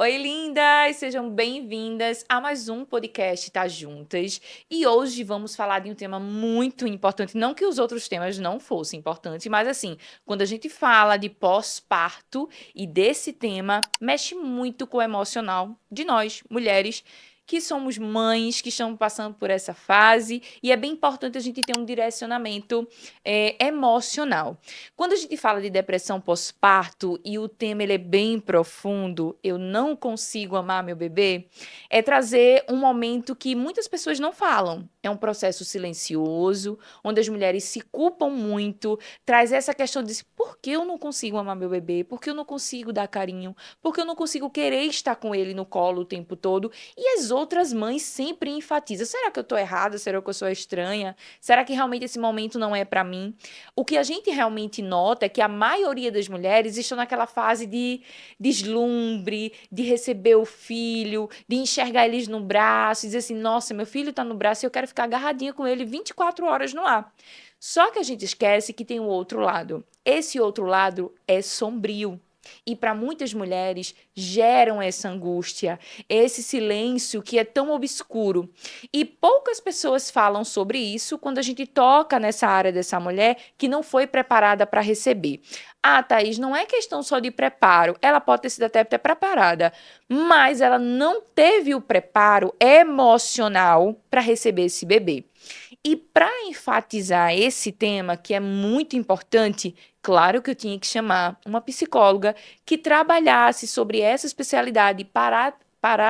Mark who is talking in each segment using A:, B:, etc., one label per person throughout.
A: Oi, lindas! Sejam bem-vindas a mais um podcast Tá Juntas. E hoje vamos falar de um tema muito importante. Não que os outros temas não fossem importantes, mas assim, quando a gente fala de pós-parto e desse tema, mexe muito com o emocional de nós, mulheres, que somos mães, que estamos passando por essa fase. E é bem importante a gente ter um direcionamento emocional. Quando a gente fala de depressão pós-parto e o tema ele é bem profundo, eu não consigo amar meu bebê, é trazer um momento que muitas pessoas não falam. É um processo silencioso, onde as mulheres se culpam muito, traz essa questão de por que eu não consigo amar meu bebê, por que eu não consigo dar carinho, por que eu não consigo querer estar com ele no colo o tempo todo. E as outras mães sempre enfatizam, será que eu estou errada? Será que eu sou estranha? Será que realmente esse momento não é para mim? O que a gente realmente nota é que a maioria das mulheres estão naquela fase de deslumbre, de receber o filho, de enxergar eles no braço, e dizer assim, nossa, meu filho está no braço e eu quero ficar agarradinha com ele 24 horas no ar. Só que a gente esquece que tem o outro lado. Esse outro lado é sombrio. E para muitas mulheres geram essa angústia, esse silêncio que é tão obscuro. E poucas pessoas falam sobre isso quando a gente toca nessa área dessa mulher que não foi preparada para receber. Ah, Thaís, não é questão só de preparo. Ela pode ter sido até preparada, mas ela não teve o preparo emocional para receber esse bebê. E para enfatizar esse tema, que é muito importante, claro que eu tinha que chamar uma psicóloga que trabalhasse sobre essa especialidade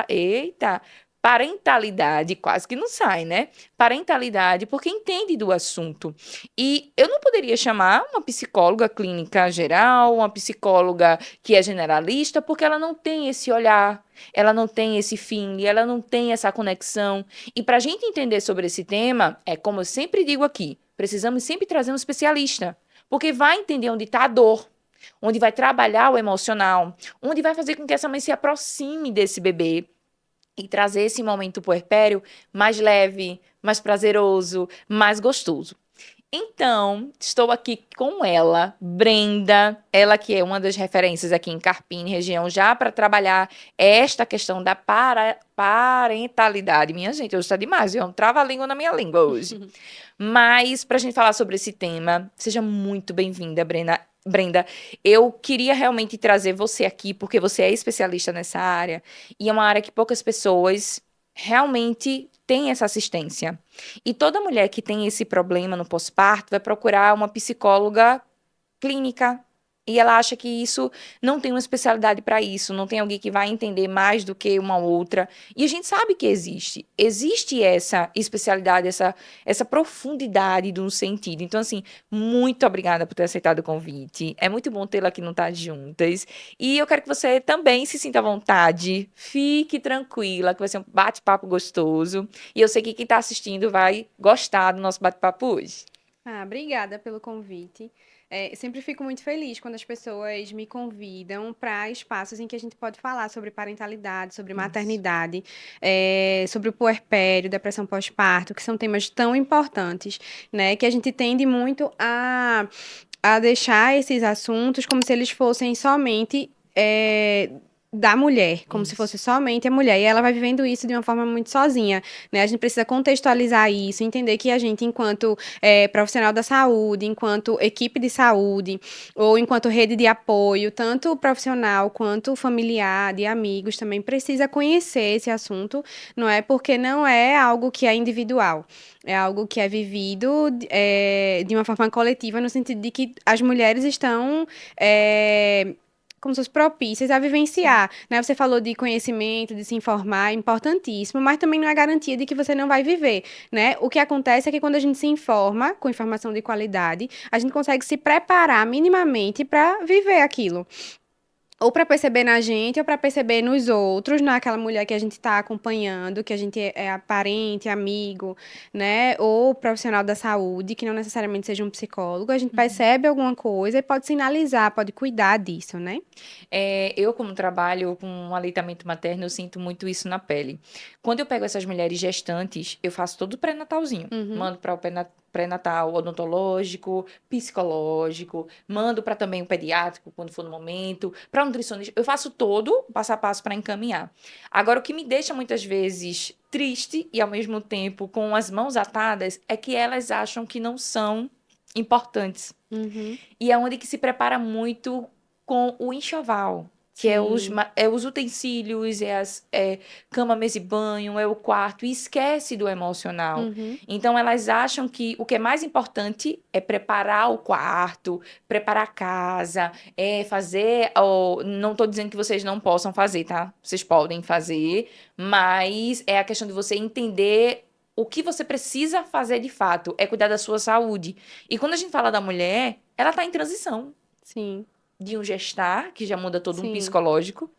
A: eita, parentalidade, quase que não sai, né? Parentalidade, porque entende do assunto. E eu não poderia chamar uma psicóloga clínica geral, uma psicóloga que é generalista, porque ela não tem esse olhar, ela não tem esse feeling, ela não tem essa conexão. E para a gente entender sobre esse tema, é como eu sempre digo aqui, precisamos sempre trazer um especialista, porque vai entender onde está a dor, onde vai trabalhar o emocional, onde vai fazer com que essa mãe se aproxime desse bebê e trazer esse momento puerpério mais leve, mais prazeroso, mais gostoso. Então, estou aqui com ela, Brenda, ela que é uma das referências aqui em Carpina, região, já para trabalhar esta questão da parentalidade. Minha gente, hoje está demais, viu? É um trava-língua na minha língua hoje. Mas, para a gente falar sobre esse tema, seja muito bem-vinda, Brenda, eu queria realmente trazer você aqui, porque você é especialista nessa área, e é uma área que poucas pessoas realmente têm essa assistência. E toda mulher que tem esse problema no pós-parto vai procurar uma psicóloga clínica. E ela acha que isso não tem uma especialidade para isso, não tem alguém que vai entender mais do que uma outra. E a gente sabe que existe. Existe essa especialidade, essa profundidade de um sentido. Então, assim, muito obrigada por ter aceitado o convite. É muito bom tê-la aqui no Tá Juntas. E eu quero que você também se sinta à vontade. Fique tranquila, que vai ser um bate-papo gostoso. E eu sei que quem está assistindo vai gostar do nosso bate-papo hoje.
B: Obrigada pelo convite. Sempre fico muito feliz quando as pessoas me convidam para espaços em que a gente pode falar sobre parentalidade, sobre
A: Isso.
B: maternidade, sobre o puerpério, depressão pós-parto, que são temas tão importantes, né, que a gente tende muito a deixar esses assuntos como se eles fossem somente da mulher, como se
A: Isso.
B: fosse somente a mulher, e ela vai vivendo isso de uma forma muito sozinha, né? A gente precisa contextualizar isso, entender que a gente, enquanto profissional da saúde, enquanto equipe de saúde, ou enquanto rede de apoio, tanto profissional quanto familiar, de amigos, também precisa conhecer esse assunto, não é? Porque não é algo que é individual. É algo que é vivido de uma forma coletiva, no sentido de que as mulheres estão como se fossem propícias a
A: Sim.
B: vivenciar, né? Você falou de conhecimento, de se informar, é importantíssimo, mas também não é garantia de que você não vai viver, né? O que acontece é que quando a gente se informa, com informação de qualidade, a gente consegue se preparar minimamente para viver aquilo. Ou para perceber na gente, ou para perceber nos outros, naquela mulher que a gente está acompanhando, que a gente é parente, amigo, né? Ou profissional da saúde, que não necessariamente seja um psicólogo, a gente
A: Uhum.
B: percebe alguma coisa e pode sinalizar, pode cuidar disso, né?
A: Eu, como trabalho com um aleitamento materno, eu sinto muito isso na pele. Quando eu pego essas mulheres gestantes, eu faço todo o pré-natalzinho.
B: Uhum.
A: Mando para o pré-natal odontológico, psicológico, mando para também o pediátrico, quando for no momento, para nutricionista, eu faço todo o passo a passo para encaminhar. Agora, o que me deixa muitas vezes triste e, ao mesmo tempo, com as mãos atadas, é que elas acham que não são importantes.
B: Uhum.
A: E é onde que se prepara muito com o enxoval, que é
B: Sim.
A: os utensílios, cama, mesa e banho, é o quarto, e esquece do emocional.
B: Uhum.
A: Então, elas acham que o que é mais importante é preparar o quarto, preparar a casa, fazer... não estou dizendo que vocês não possam fazer, tá? Vocês podem fazer, mas é a questão de você entender o que você precisa fazer de fato, é cuidar da sua saúde. E quando a gente fala da mulher, ela está em transição
B: Sim.
A: de um gestar, que já muda todo um
B: Sim.
A: psicológico,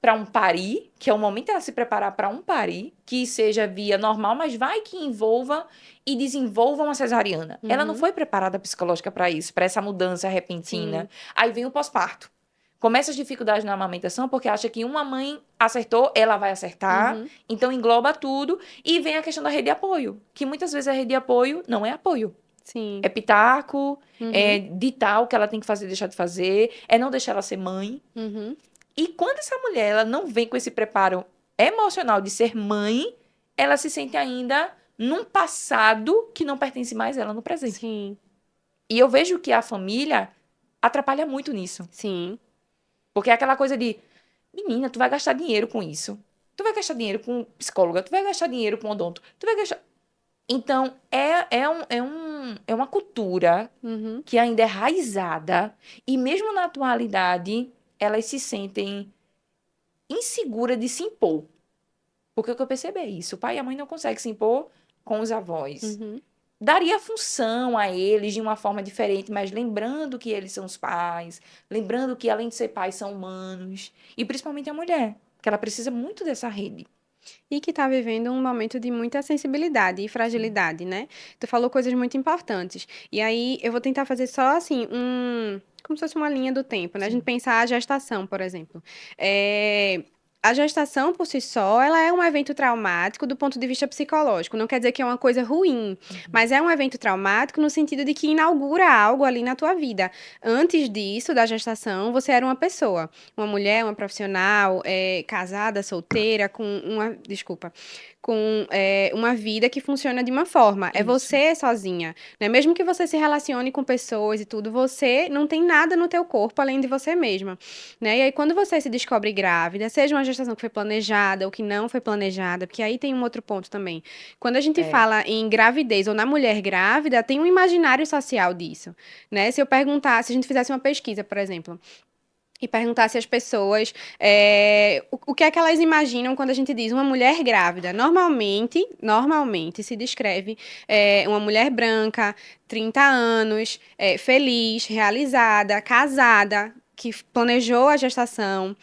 A: para um parir, que é o momento dela se preparar para um parir, que seja via normal, mas vai que envolva e desenvolva uma cesariana. Ela não
B: Uhum.
A: foi preparada psicológica para isso, para essa mudança repentina.
B: Sim.
A: Aí vem o pós-parto. Começa as dificuldades na amamentação, porque acha que uma mãe acertou, ela vai acertar,
B: Uhum.
A: então engloba tudo, e vem a questão da rede de apoio, que muitas vezes a rede de apoio não é apoio.
B: Sim.
A: É pitaco, é
B: Uhum.
A: ditar o que ela tem que fazer e deixar de fazer, é não deixar ela ser mãe.
B: Uhum.
A: E quando essa mulher ela não vem com esse preparo emocional de ser mãe, ela se sente ainda num passado que não pertence mais a ela no presente.
B: Sim.
A: E eu vejo que a família atrapalha muito nisso.
B: Sim.
A: Porque é aquela coisa de, menina, tu vai gastar dinheiro com isso. Tu vai gastar dinheiro com psicóloga, tu vai gastar dinheiro com odonto, tu vai gastar... Então, é uma cultura
B: Uhum.
A: que ainda é raizada, e mesmo na atualidade, elas se sentem inseguras de se impor. Porque o que eu percebo é isso, o pai e a mãe não conseguem se impor com os avós.
B: Uhum.
A: Daria função a eles de uma forma diferente, mas lembrando que eles são os pais, lembrando que além de ser pais são humanos, e principalmente a mulher, que ela precisa muito dessa rede.
B: E que está vivendo um momento de muita sensibilidade e fragilidade, né? Tu falou coisas muito importantes. E aí eu vou tentar fazer só assim, como se fosse uma linha do tempo, né? A gente
A: Sim.
B: pensar a gestação, por exemplo. A gestação por si só, ela é um evento traumático do ponto de vista psicológico. Não quer dizer que é uma coisa ruim, mas é um evento traumático no sentido de que inaugura algo ali na tua vida. Antes disso, da gestação, você era uma pessoa, uma mulher, uma profissional, casada, solteira, com uma vida que funciona de uma forma. É
A: Isso.
B: você sozinha, né? Mesmo que você se relacione com pessoas e tudo, você não tem nada no teu corpo além de você mesma, né? E aí, quando você se descobre grávida, seja uma gestação que foi planejada ou que não foi planejada, porque aí tem um outro ponto também. Quando a gente
A: É.
B: fala em gravidez ou na mulher grávida, tem um imaginário social disso, né? Se eu perguntar, se a gente fizesse uma pesquisa, por exemplo, e perguntasse às pessoas o que é que elas imaginam quando a gente diz uma mulher grávida. Normalmente se descreve uma mulher branca, 30 anos, feliz, realizada, casada, que planejou a gestação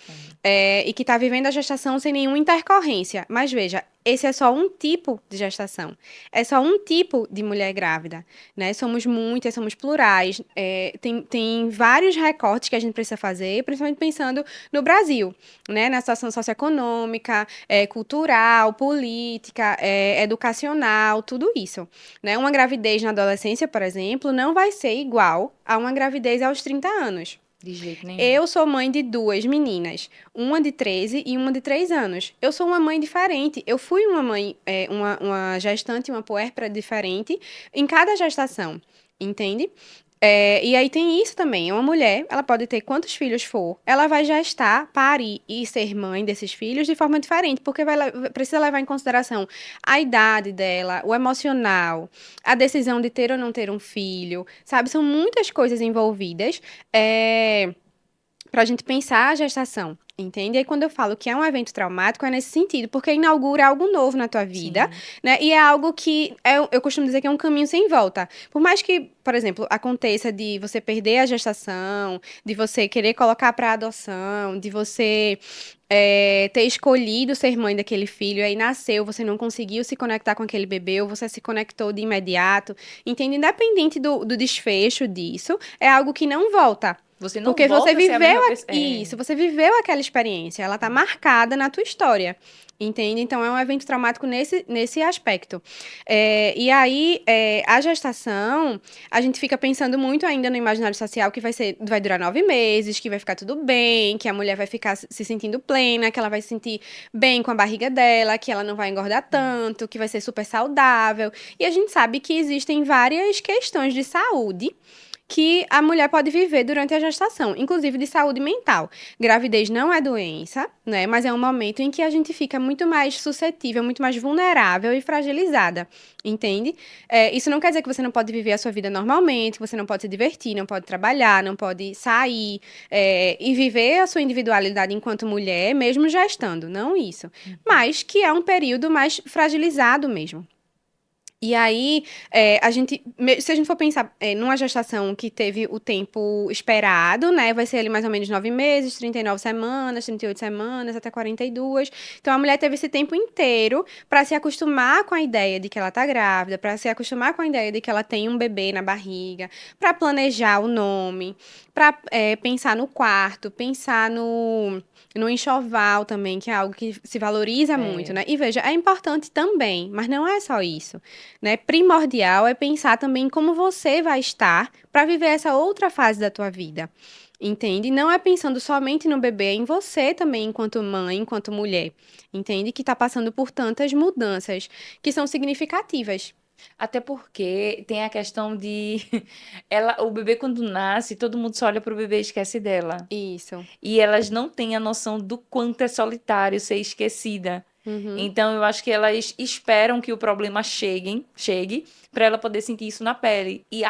B: e que está vivendo a gestação sem nenhuma intercorrência. Mas veja, esse é só um tipo de gestação. É só um tipo de mulher grávida, né? Somos muitas, somos plurais. Tem vários recortes que a gente precisa fazer, principalmente pensando no Brasil, né? Na situação socioeconômica, cultural, política, educacional, tudo isso, né? Uma gravidez na adolescência, por exemplo, não vai ser igual a uma gravidez aos 30 anos.
A: De jeito nenhum.
B: Eu sou mãe de duas meninas, uma de 13 e uma de 3 anos. Eu sou uma mãe diferente. Eu fui uma mãe, uma gestante, uma puérpera diferente em cada gestação, entende? E aí tem isso também. Uma mulher, ela pode ter quantos filhos for, ela vai gestar, parir e ser mãe desses filhos de forma diferente, porque precisa levar em consideração a idade dela, o emocional, a decisão de ter ou não ter um filho, sabe? São muitas coisas envolvidas. Pra gente pensar a gestação, entende? E aí, quando eu falo que é um evento traumático, é nesse sentido, porque inaugura algo novo na tua vida,
A: Sim.
B: né? E é algo que eu costumo dizer que é um caminho sem volta. Por mais que, por exemplo, aconteça de você perder a gestação, de você querer colocar para adoção, de você ter escolhido ser mãe daquele filho, aí nasceu, você não conseguiu se conectar com aquele bebê, ou você se conectou de imediato, entende? Independente do desfecho disso, é algo que não volta.
A: Você não
B: Porque
A: volta
B: você
A: a ser a
B: viveu
A: mesma pessoa.
B: isso, você viveu aquela experiência, ela tá marcada na tua história, Entende? Então, é um evento traumático nesse aspecto. E aí, a gestação, a gente fica pensando muito ainda no imaginário social que vai durar 9 meses, que vai ficar tudo bem, que a mulher vai ficar se sentindo plena, que ela vai se sentir bem com a barriga dela, que ela não vai engordar tanto, que vai ser super saudável. E a gente sabe que existem várias questões de saúde que a mulher pode viver durante a gestação, inclusive de saúde mental. Gravidez não é doença, né? Mas é um momento em que a gente fica muito mais suscetível, muito mais vulnerável e fragilizada, entende? Isso não quer dizer que você não pode viver a sua vida normalmente, que você não pode se divertir, não pode trabalhar, não pode sair, e viver a sua individualidade enquanto mulher, mesmo gestando, não isso. Mas que é um período mais fragilizado mesmo. E aí, se a gente for pensar numa gestação que teve o tempo esperado, né? Vai ser ali mais ou menos 9 meses, 39 semanas, 38 semanas, até 42. Então, a mulher teve esse tempo inteiro para se acostumar com a ideia de que ela tá grávida, para se acostumar com a ideia de que ela tem um bebê na barriga, para planejar o nome, para pensar no quarto, pensar no enxoval também, que é algo que se valoriza muito, né? E veja, é importante também, mas não é só isso, né? Primordial é pensar também em como você vai estar para viver essa outra fase da tua vida. Entende? Não é pensando somente no bebê, é em você também, enquanto mãe, enquanto mulher. Entende? Que está passando por tantas mudanças que são significativas.
A: Até porque tem a questão de o bebê quando nasce, todo mundo só olha pro bebê e esquece dela.
B: Isso.
A: E elas não têm a noção do quanto é solitário ser esquecida.
B: Uhum.
A: Então, eu acho que elas esperam que o problema chegue para ela poder sentir isso na pele. E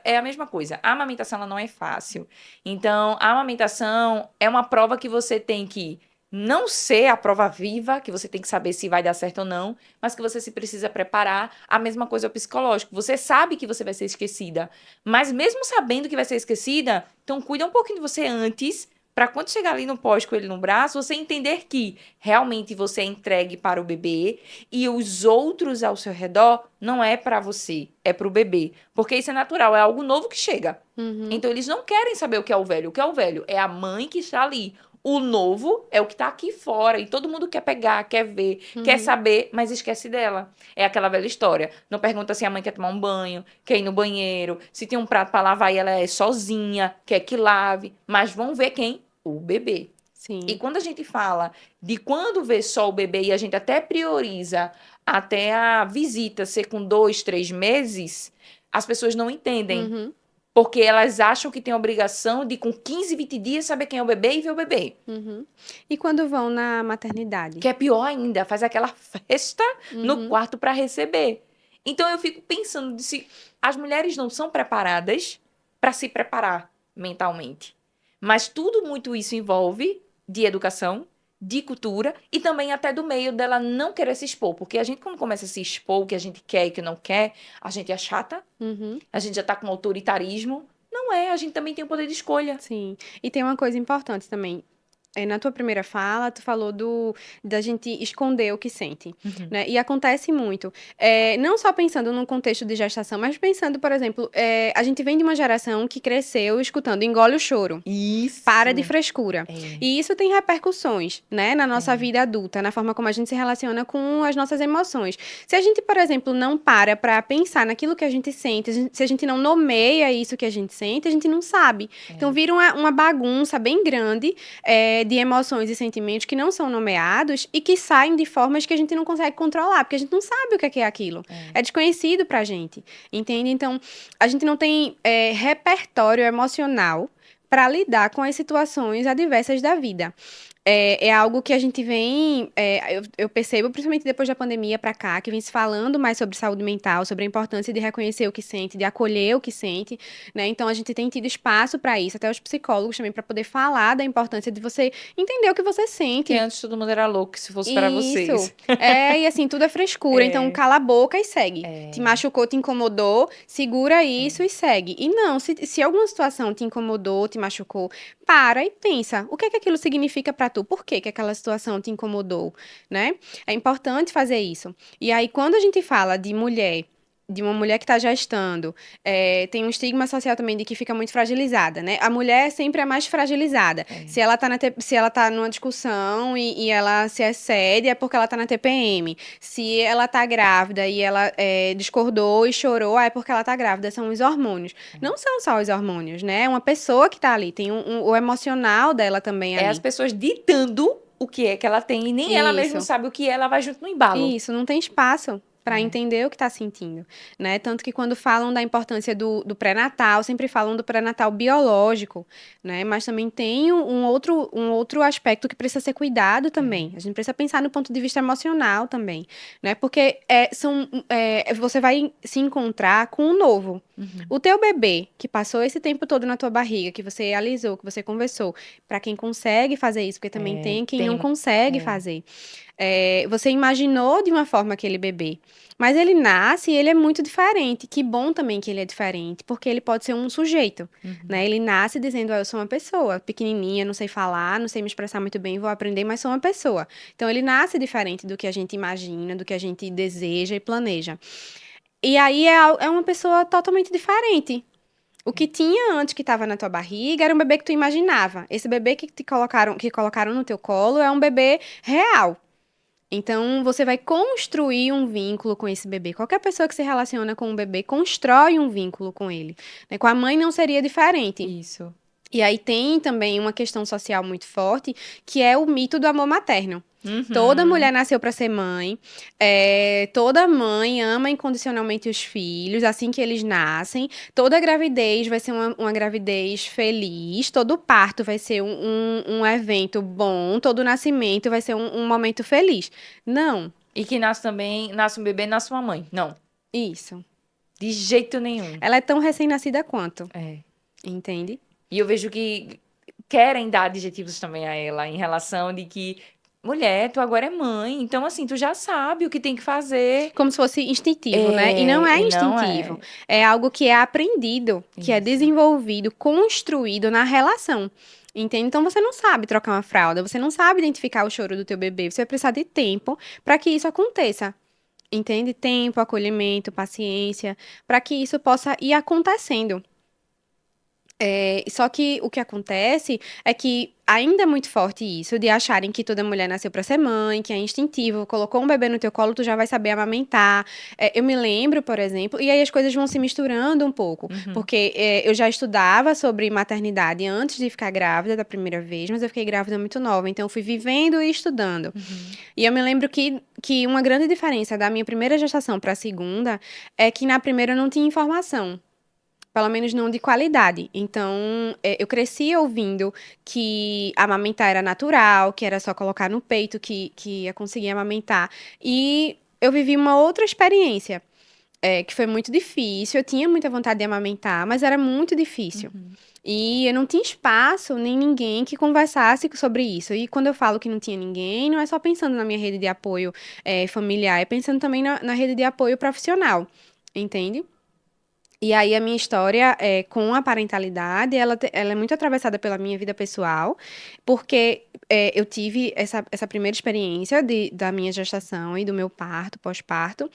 A: é a mesma coisa. A amamentação ela não é fácil. Então, a amamentação é uma prova que você tem que não ser a prova viva, que você tem que saber se vai dar certo ou não, mas que você se precisa preparar. A mesma coisa é o psicológico. Você sabe que você vai ser esquecida, mas mesmo sabendo que vai ser esquecida, então cuida um pouquinho de você antes, para quando chegar ali no pós com ele no braço, você entender que realmente você é entregue para o bebê e os outros ao seu redor não é para você, é para o bebê. Porque isso é natural, é algo novo que chega.
B: Uhum.
A: Então eles não querem saber o que é o velho. O que é o velho? É a mãe que está ali. O novo é o que está aqui fora e todo mundo quer pegar, quer ver, quer saber, mas esquece dela. É aquela velha história. Não pergunta se a mãe quer tomar um banho, quer ir no banheiro, se tem um prato para lavar e ela é sozinha, quer que lave, mas vão ver quem? O bebê.
B: Sim.
A: E quando a gente fala de quando vê só o bebê e a gente até prioriza até a visita ser com 2, 3 meses, as pessoas não entendem.
B: Uhum.
A: Porque elas acham que tem a obrigação de, com 15, 20 dias, saber quem é o bebê e ver o bebê.
B: Uhum. E quando vão na maternidade?
A: Que é pior ainda, faz aquela festa no quarto para receber. Então eu fico pensando se as mulheres não são preparadas para se preparar mentalmente. Mas tudo muito isso envolve de educação, de cultura e também até do meio dela não querer se expor. Porque a gente, quando começa a se expor o que a gente quer e o que não quer, a gente é chata.
B: Uhum.
A: A gente já tá com autoritarismo. Não é, a gente também tem o poder de escolha.
B: Sim. E tem uma coisa importante também. Na tua primeira fala, tu falou da gente esconder o que sente, né? E acontece muito. Não só pensando num contexto de gestação, mas pensando, por exemplo, a gente vem de uma geração que cresceu escutando engole o choro.
A: Isso.
B: Para de frescura.
A: É.
B: E isso tem repercussões, né, na nossa vida adulta, na forma como a gente se relaciona com as nossas emoções. Se a gente, por exemplo, não para pensar naquilo que a gente sente, se a gente não nomeia isso que a gente sente, a gente não sabe. Então, vira uma bagunça bem grande de emoções e sentimentos que não são nomeados e que saem de formas que a gente não consegue controlar, porque a gente não sabe o que é aquilo. É desconhecido pra gente, entende? Então, a gente não tem repertório emocional para lidar com as situações adversas da vida. É algo que a gente vem, eu percebo, principalmente depois da pandemia para cá, que vem se falando mais sobre saúde mental, sobre a importância de reconhecer o que sente, de acolher o que sente, né? Então a gente tem tido espaço para isso, até os psicólogos também, para poder falar da importância de você entender o que você sente.
A: Que antes todo mundo era louco, se fosse para vocês.
B: Isso. E assim, tudo é frescura. Então, cala a boca e segue. Te machucou, te incomodou, segura isso e segue. E não, se alguma situação te incomodou, te machucou, para e pensa. O que é que aquilo significa para tu? Por que que aquela situação te incomodou, né? É importante fazer isso. E aí, quando a gente fala de mulher de uma mulher que está gestando, tem um estigma social também de que fica muito fragilizada, né? A mulher sempre é mais fragilizada.
A: É.
B: Se ela tá numa discussão e ela se excede, é porque ela tá na TPM. Se ela tá grávida e ela discordou e chorou, é porque ela tá grávida. São os hormônios. Não são só os hormônios, né? É uma pessoa que tá ali. Tem o emocional dela também
A: É as
B: ali.
A: pessoas ditando o que é que ela tem e nem ela mesma
B: Isso.
A: sabe o que é, ela vai junto no embalo.
B: Isso, não tem espaço para
A: É.
B: entender o que está sentindo, né? Tanto que quando falam da importância do pré-natal, sempre falam do pré-natal biológico, né? Mas também tem um outro aspecto que precisa ser cuidado também. A gente precisa pensar no ponto de vista emocional também, né? Porque você vai se encontrar com um novo.
A: Uhum.
B: O teu bebê, que passou esse tempo todo na tua barriga, que você alisou, que você conversou, para quem consegue fazer isso, porque também tem quem não consegue
A: É.
B: fazer. Você imaginou de uma forma aquele bebê, mas ele nasce e ele é muito diferente. Que bom também que ele é diferente, porque ele pode ser um sujeito,
A: Uhum.
B: né? Ele nasce dizendo, eu sou uma pessoa, pequenininha, não sei falar, não sei me expressar muito bem, vou aprender, mas sou uma pessoa. Então, ele nasce diferente do que a gente imagina, do que a gente deseja e planeja. E aí é uma pessoa totalmente diferente. O que tinha antes que estava na tua barriga era um bebê que tu imaginava. Esse bebê que colocaram no teu colo é um bebê real. Então, você vai construir um vínculo com esse bebê. Qualquer pessoa que se relaciona com um bebê constrói um vínculo com ele, né? Com a mãe não seria diferente.
A: Isso.
B: E aí tem também uma questão social muito forte, que é o mito do amor materno. Toda
A: Uhum.
B: mulher nasceu para ser mãe, toda mãe ama incondicionalmente os filhos assim que eles nascem, toda gravidez vai ser uma gravidez feliz, todo parto vai ser um evento bom, todo nascimento vai ser um momento feliz. Não,
A: E que nasce também, nasce um bebê, nasce uma mãe. Não,
B: isso.
A: de jeito nenhum.
B: Ela é tão recém-nascida quanto,
A: É.
B: entende?
A: E eu vejo que querem dar adjetivos também a ela em relação de que mulher, tu agora é mãe, então assim, tu já sabe o que tem que fazer.
B: Como se fosse instintivo, né? E não
A: É,
B: é
A: e não
B: instintivo.
A: é
B: É algo que é aprendido, que é
A: isso.
B: desenvolvido, construído na relação. Entende? Então você não sabe trocar uma fralda, você não sabe identificar o choro do teu bebê, você vai precisar de tempo para que isso aconteça. Entende? Tempo, acolhimento, paciência, para que isso possa ir acontecendo. Só que o que acontece é que ainda é muito forte isso de acharem que toda mulher nasceu para ser mãe, que é instintivo, colocou um bebê no teu colo, tu já vai saber amamentar. Eu me lembro, por exemplo, e aí as coisas vão se misturando um pouco,
A: Uhum.
B: porque eu já estudava sobre maternidade antes de ficar grávida da primeira vez, mas eu fiquei grávida muito nova, então eu fui vivendo e estudando.
A: Uhum.
B: E eu me lembro que uma grande diferença da minha primeira gestação para a segunda é que na primeira eu não tinha informação. Pelo menos não de qualidade. Então, eu cresci ouvindo que amamentar era natural, que era só colocar no peito que ia conseguir amamentar. E eu vivi uma outra experiência, que foi muito difícil. Eu tinha muita vontade de amamentar, mas era muito difícil.
A: Uhum.
B: E eu não tinha espaço nem ninguém que conversasse sobre isso. E quando eu falo que não tinha ninguém, não é só pensando na minha rede de apoio, familiar, é pensando também na rede de apoio profissional. Entende? E aí a minha história com a parentalidade, ela é muito atravessada pela minha vida pessoal, porque eu tive essa primeira experiência da minha gestação e do meu parto, pós-parto,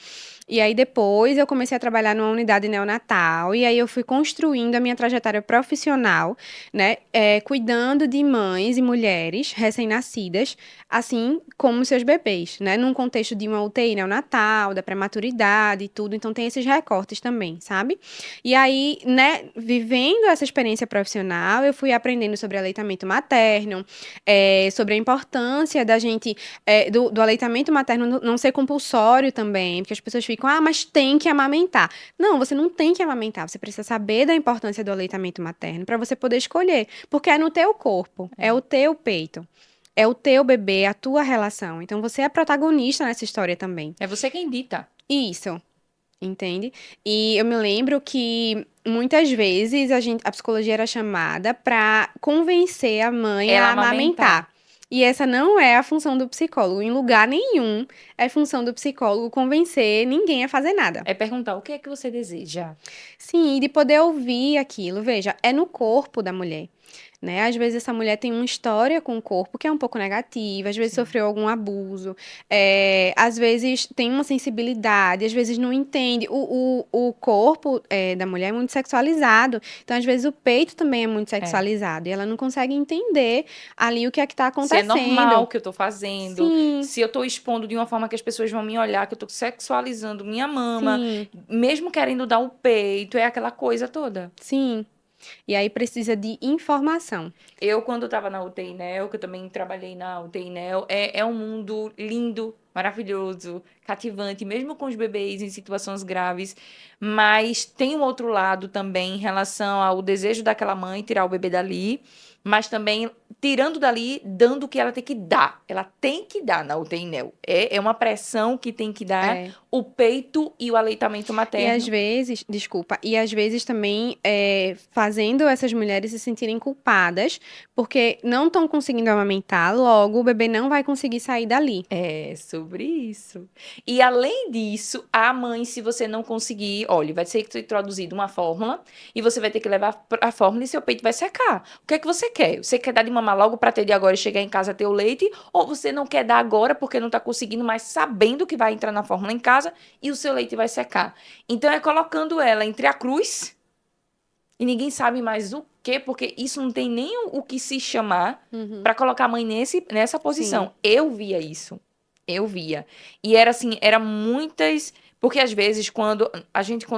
B: e aí depois eu comecei a trabalhar numa unidade neonatal, e aí eu fui construindo a minha trajetória profissional, né, cuidando de mães e mulheres recém-nascidas, assim como seus bebês, né, num contexto de uma UTI neonatal, da prematuridade e tudo, então tem esses recortes também, sabe? E aí, né, vivendo essa experiência profissional, eu fui aprendendo sobre aleitamento materno, sobre a importância da gente, do aleitamento materno não ser compulsório também, porque as pessoas ficam, mas tem que amamentar. Não, você não tem que amamentar, você precisa saber da importância do aleitamento materno para você poder escolher, porque é no teu corpo, é o teu peito. É o teu bebê, a tua relação. Então você é protagonista nessa história também.
A: É você quem dita.
B: Isso. Entende? E eu me lembro que muitas vezes a psicologia era chamada para convencer a mãe
A: Ela
B: a
A: amamentar.
B: amamentar. E essa não é a função do psicólogo. Em lugar nenhum é função do psicólogo convencer ninguém a fazer nada.
A: É perguntar o que é que você deseja.
B: Sim, e de poder ouvir aquilo. Veja, é no corpo da mulher. né? Às vezes essa mulher tem uma história com o corpo que é um pouco negativa, às vezes
A: Sim.
B: sofreu algum abuso, às vezes tem uma sensibilidade, às vezes não entende. O corpo da mulher é muito sexualizado, então às vezes o peito também é muito
A: É.
B: sexualizado e ela não consegue entender ali o que é que tá
A: Se é normal o
B: acontecendo.
A: que eu tô fazendo,
B: Sim,
A: se eu tô expondo de uma forma que as pessoas vão me olhar, que eu tô sexualizando minha mama,
B: sim,
A: mesmo querendo dar o peito, é aquela coisa toda.
B: sim. E aí precisa de informação.
A: Eu, quando estava na UTI NEL, que eu também trabalhei na UTI NEL, é um mundo lindo, maravilhoso, cativante, mesmo com os bebês em situações graves. Mas tem um outro lado também em relação ao desejo daquela mãe tirar o bebê dali, mas também tirando dali, dando o que ela tem que dar. Ela tem que dar na UTI NEL. É uma pressão que tem que dar
B: É.
A: o peito e o aleitamento
B: E às
A: materno.
B: vezes, desculpa, e às vezes também fazendo essas mulheres se sentirem culpadas, porque não estão conseguindo amamentar, logo o bebê não vai conseguir sair dali.
A: É sobre isso. E além disso, a mãe, se você não conseguir, olha, vai ser introduzida uma fórmula e você vai ter que levar a fórmula e seu peito vai secar. O que é que você quer? Você quer dar de mamar logo para ter de agora e chegar em casa ter o leite? Ou você não quer dar agora porque não está conseguindo, mas sabendo que vai entrar na fórmula em casa e o seu leite vai secar? Então é colocando ela entre a cruz e ninguém sabe mais o quê, porque isso não tem nem o que se chamar
B: Uhum.
A: para colocar a mãe nessa
B: Sim.
A: posição. Eu via isso. Eu via. E era assim, era muitas. Porque às vezes, quando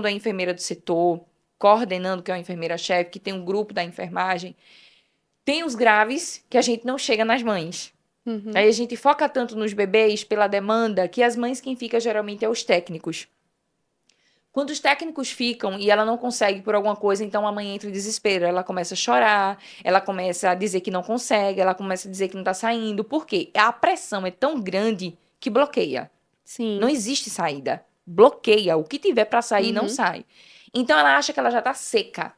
A: é enfermeira do setor, coordenando, que é uma enfermeira-chefe, que tem um grupo da enfermagem, tem os graves que a gente não chega nas mães.
B: Uhum.
A: Aí a gente foca tanto nos bebês pela demanda que as mães quem fica geralmente é os técnicos. Quando os técnicos ficam e ela não consegue por alguma coisa, então a mãe entra em desespero. Ela começa a chorar, ela começa a dizer que não consegue, ela começa a dizer que não tá saindo. Por quê? A pressão é tão grande que bloqueia. Não
B: Sim.
A: existe saída. Bloqueia. O que tiver para sair não
B: Uhum.
A: sai. Então ela acha que ela já tá seca.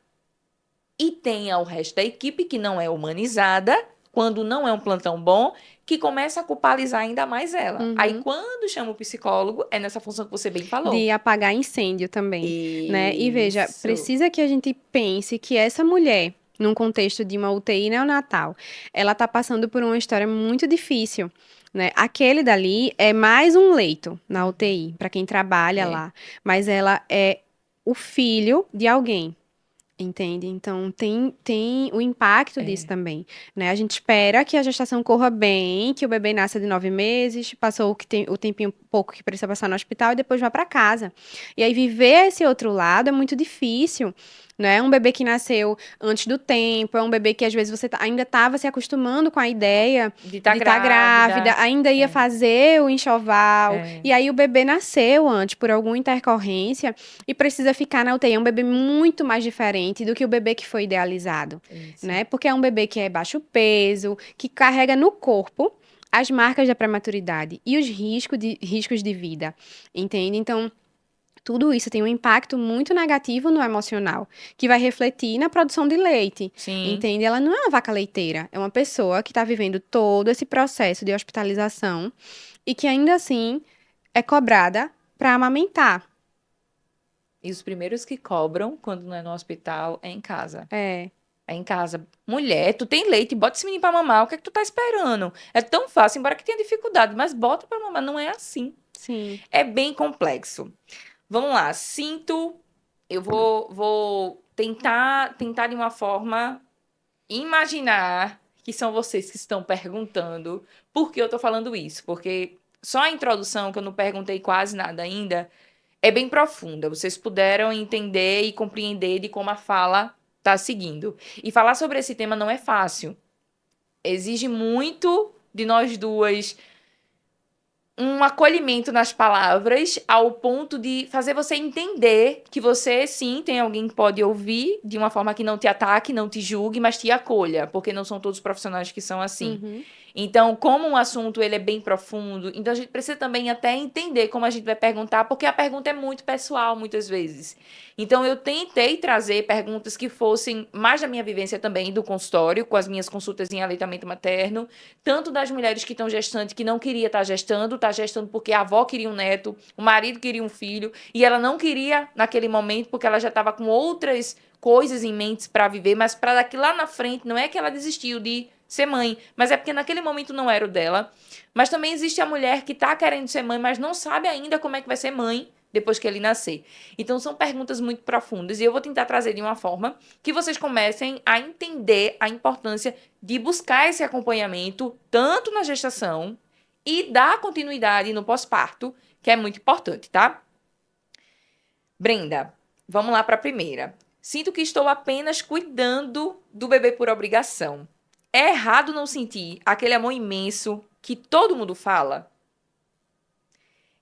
A: E tem o resto da equipe que não é humanizada, quando não é um plantão bom, que começa a culpabilizar ainda mais ela. Aí
B: Uhum.
A: quando chama o psicólogo, é nessa função que você bem falou.
B: De apagar incêndio também, né? E veja,
A: Isso.
B: precisa que a gente pense que essa mulher, num contexto de uma UTI neonatal, ela tá passando por uma história muito difícil, né? Aquele dali é mais um leito na UTI, para quem trabalha
A: É,
B: lá, mas ela é o filho de alguém. Entende? Então, tem o impacto disso
A: é.
B: também, né? A gente espera que a gestação corra bem, que o bebê nasça de 9 meses, passou o tempinho pouco que precisa passar no hospital e depois vá para casa. E aí, viver esse outro lado é muito difícil, né? Um bebê que nasceu antes do tempo, é um bebê que às vezes você ainda estava se acostumando com a ideia
A: De estar
B: de estar grávida,
A: grávida.
B: ainda ia
A: É,
B: fazer o enxoval,
A: é.
B: e aí o bebê nasceu antes por alguma intercorrência e precisa ficar na UTI. É um bebê muito mais diferente do que o bebê que foi idealizado,
A: Isso.
B: né? Porque é um bebê que é baixo peso, que carrega no corpo as marcas da prematuridade e os riscos de vida, entende? Então, tudo isso tem um impacto muito negativo no emocional, que vai refletir na produção de leite,
A: Sim.
B: entende? Ela não é uma vaca leiteira, é uma pessoa que está vivendo todo esse processo de hospitalização e que ainda assim é cobrada para amamentar.
A: E os primeiros que cobram, quando não é no hospital, é em casa.
B: É,
A: É em casa. Mulher, tu tem leite, bota esse menino pra mamar. O que é que tu tá esperando? É tão fácil, embora que tenha dificuldade, mas bota pra mamar. Não é assim.
B: sim.
A: É bem complexo. Vamos lá. Sinto. Eu vou tentar de uma forma imaginar que são vocês que estão perguntando por que eu tô falando isso. Porque só a introdução, que eu não perguntei quase nada ainda, é bem profunda. Vocês puderam entender e compreender de como a fala está seguindo. E falar sobre esse tema não é fácil. Exige muito de nós duas um acolhimento nas palavras ao ponto de fazer você entender que você sim tem alguém que pode ouvir de uma forma que não te ataque, não te julgue, mas te acolha, porque não são todos os profissionais que são assim.
B: Uhum.
A: Então, como um assunto ele é bem profundo, então a gente precisa também até entender como a gente vai perguntar, porque a pergunta é muito pessoal muitas vezes. Então, eu tentei trazer perguntas que fossem mais da minha vivência também do consultório, com as minhas consultas em aleitamento materno, tanto das mulheres que estão gestantes, que não queria estar tá gestando porque a avó queria um neto, o marido queria um filho, e ela não queria naquele momento porque ela já estava com outras coisas em mente para viver, mas para daqui lá na frente, não é que ela desistiu de ser mãe, mas é porque naquele momento não era o dela. Mas também existe a mulher que está querendo ser mãe, mas não sabe ainda como é que vai ser mãe depois que ele nascer. Então são perguntas muito profundas e eu vou tentar trazer de uma forma que vocês comecem a entender a importância de buscar esse acompanhamento tanto na gestação e dar continuidade no pós-parto, que é muito importante, tá? Brenda, vamos lá para a primeira. Sinto que estou apenas cuidando do bebê por obrigação. É errado não sentir aquele amor imenso que todo mundo fala?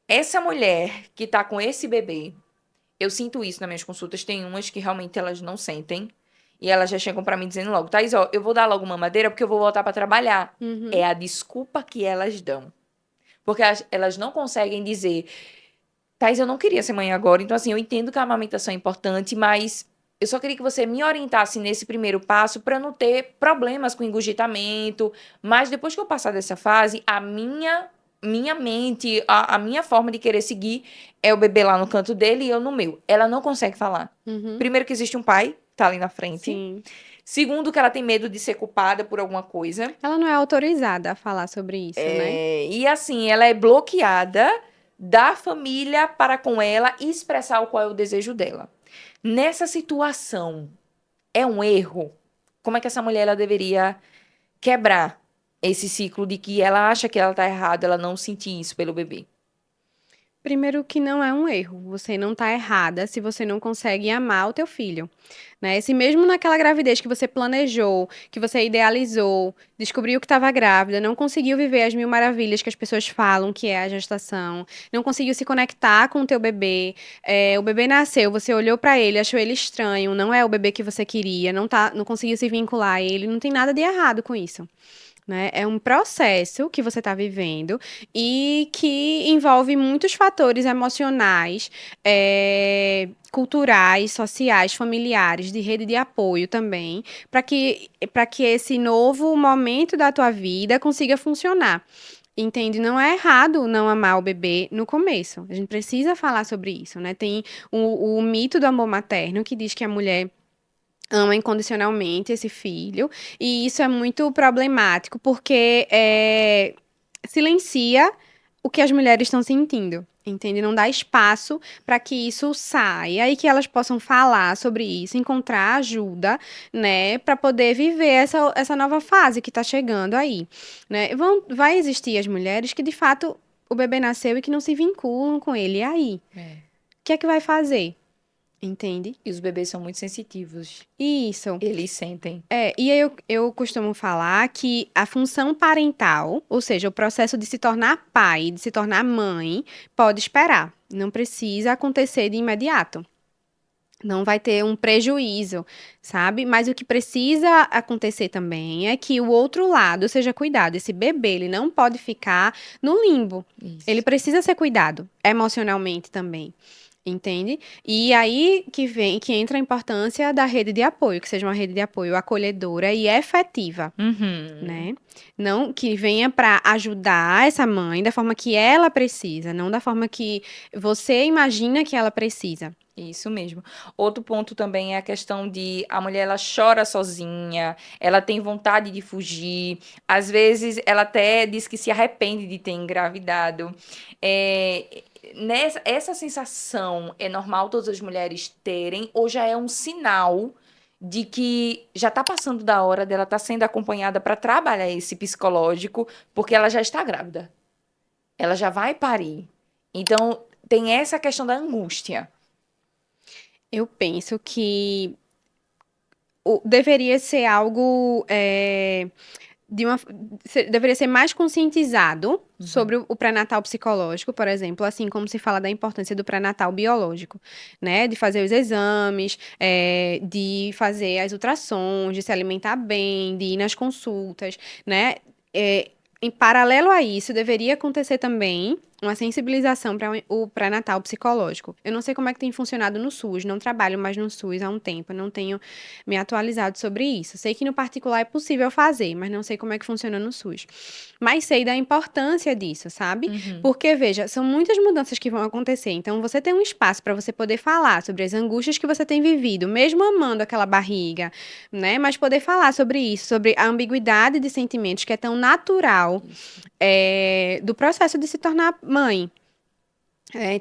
A: Essa mulher que tá com esse bebê, eu sinto isso nas minhas consultas. Tem umas que realmente elas não sentem. E elas já chegam pra mim dizendo logo, Thaís, ó, eu vou dar logo mamadeira porque eu vou voltar pra trabalhar.
B: Uhum.
A: É a desculpa que elas dão. Porque elas não conseguem dizer, Thaís, eu não queria ser mãe agora. Então, assim, eu entendo que a amamentação é importante, mas eu só queria que você me orientasse nesse primeiro passo para não ter problemas com engurgitamento. Mas depois que eu passar dessa fase, a minha mente, a minha forma de querer seguir é o bebê lá no canto dele e eu no meu. Ela não consegue falar.
B: Uhum.
A: Primeiro que existe um pai, tá ali na frente.
B: Sim.
A: Segundo que ela tem medo de ser culpada por alguma coisa.
B: Ela não é autorizada a falar sobre isso, né?
A: E assim, ela é bloqueada da família para com ela expressar o qual é o desejo dela. Nessa situação, é um erro? Como é que essa mulher ela deveria quebrar esse ciclo de que ela acha que ela tá errada, ela não sentir isso pelo bebê?
B: Primeiro que não é um erro, você não tá errada se você não consegue amar o teu filho, né? Se mesmo naquela gravidez que você planejou, que você idealizou, descobriu que estava grávida, não conseguiu viver as mil maravilhas que as pessoas falam que é a gestação, não conseguiu se conectar com o teu bebê, o bebê nasceu, você olhou pra ele, achou ele estranho, não é o bebê que você queria, não conseguiu se vincular a ele, não tem nada de errado com isso. Né? É um processo que você está vivendo e que envolve muitos fatores emocionais, culturais, sociais, familiares, de rede de apoio também, para que esse novo momento da tua vida consiga funcionar. Entende? Não é errado não amar o bebê no começo. A gente precisa falar sobre isso, né? Tem o mito do amor materno que diz que a mulher ama incondicionalmente esse filho, e isso é muito problemático, porque silencia o que as mulheres estão sentindo, entende? Não dá espaço para que isso saia e que elas possam falar sobre isso, encontrar ajuda, né, para poder viver essa nova fase que está chegando aí, né? Vai existir as mulheres que, de fato, o bebê nasceu e que não se vinculam com ele, e aí? O que é que vai fazer? Entende?
A: E os bebês são muito sensitivos.
B: Isso.
A: Eles sentem.
B: E aí eu costumo falar que a função parental, ou seja, o processo de se tornar pai, de se tornar mãe, pode esperar. Não precisa acontecer de imediato. Não vai ter um prejuízo, sabe? Mas o que precisa acontecer também é que o outro lado seja cuidado. Esse bebê, ele não pode ficar no limbo.
A: Isso.
B: Ele precisa ser cuidado emocionalmente também. Entende? E aí que entra a importância da rede de apoio, que seja uma rede de apoio acolhedora e efetiva, né? Não que venha para ajudar essa mãe da forma que ela precisa, não da forma que você imagina que ela precisa.
A: Isso mesmo. Outro ponto também é a questão de a mulher ela chora sozinha, ela tem vontade de fugir, às vezes ela até diz que se arrepende de ter engravidado. Essa sensação é normal todas as mulheres terem, ou já é um sinal de que já está passando da hora dela estar sendo acompanhada para trabalhar esse psicológico, porque ela já está grávida. Ela já vai parir. Então, tem essa questão da angústia.
B: Eu penso que deveria ser algo deveria ser mais conscientizado sobre o pré-natal psicológico, por exemplo, assim como se fala da importância do pré-natal biológico, né? De fazer os exames, de fazer as ultrassons, de se alimentar bem, de ir nas consultas, né? em paralelo a isso, deveria acontecer também uma sensibilização para o pré-natal psicológico. Eu não sei como é que tem funcionado no SUS, não trabalho mais no SUS há um tempo, não tenho me atualizado sobre isso. Sei que no particular é possível fazer, mas não sei como é que funciona no SUS. Mas sei da importância disso, sabe?
A: Uhum.
B: Porque, veja, são muitas mudanças que vão acontecer. Então, você tem um espaço para você poder falar sobre as angústias que você tem vivido, mesmo amando aquela barriga, né? Mas poder falar sobre isso, sobre a ambiguidade de sentimentos que é tão natural
A: Isso.
B: do processo de se tornar mãe.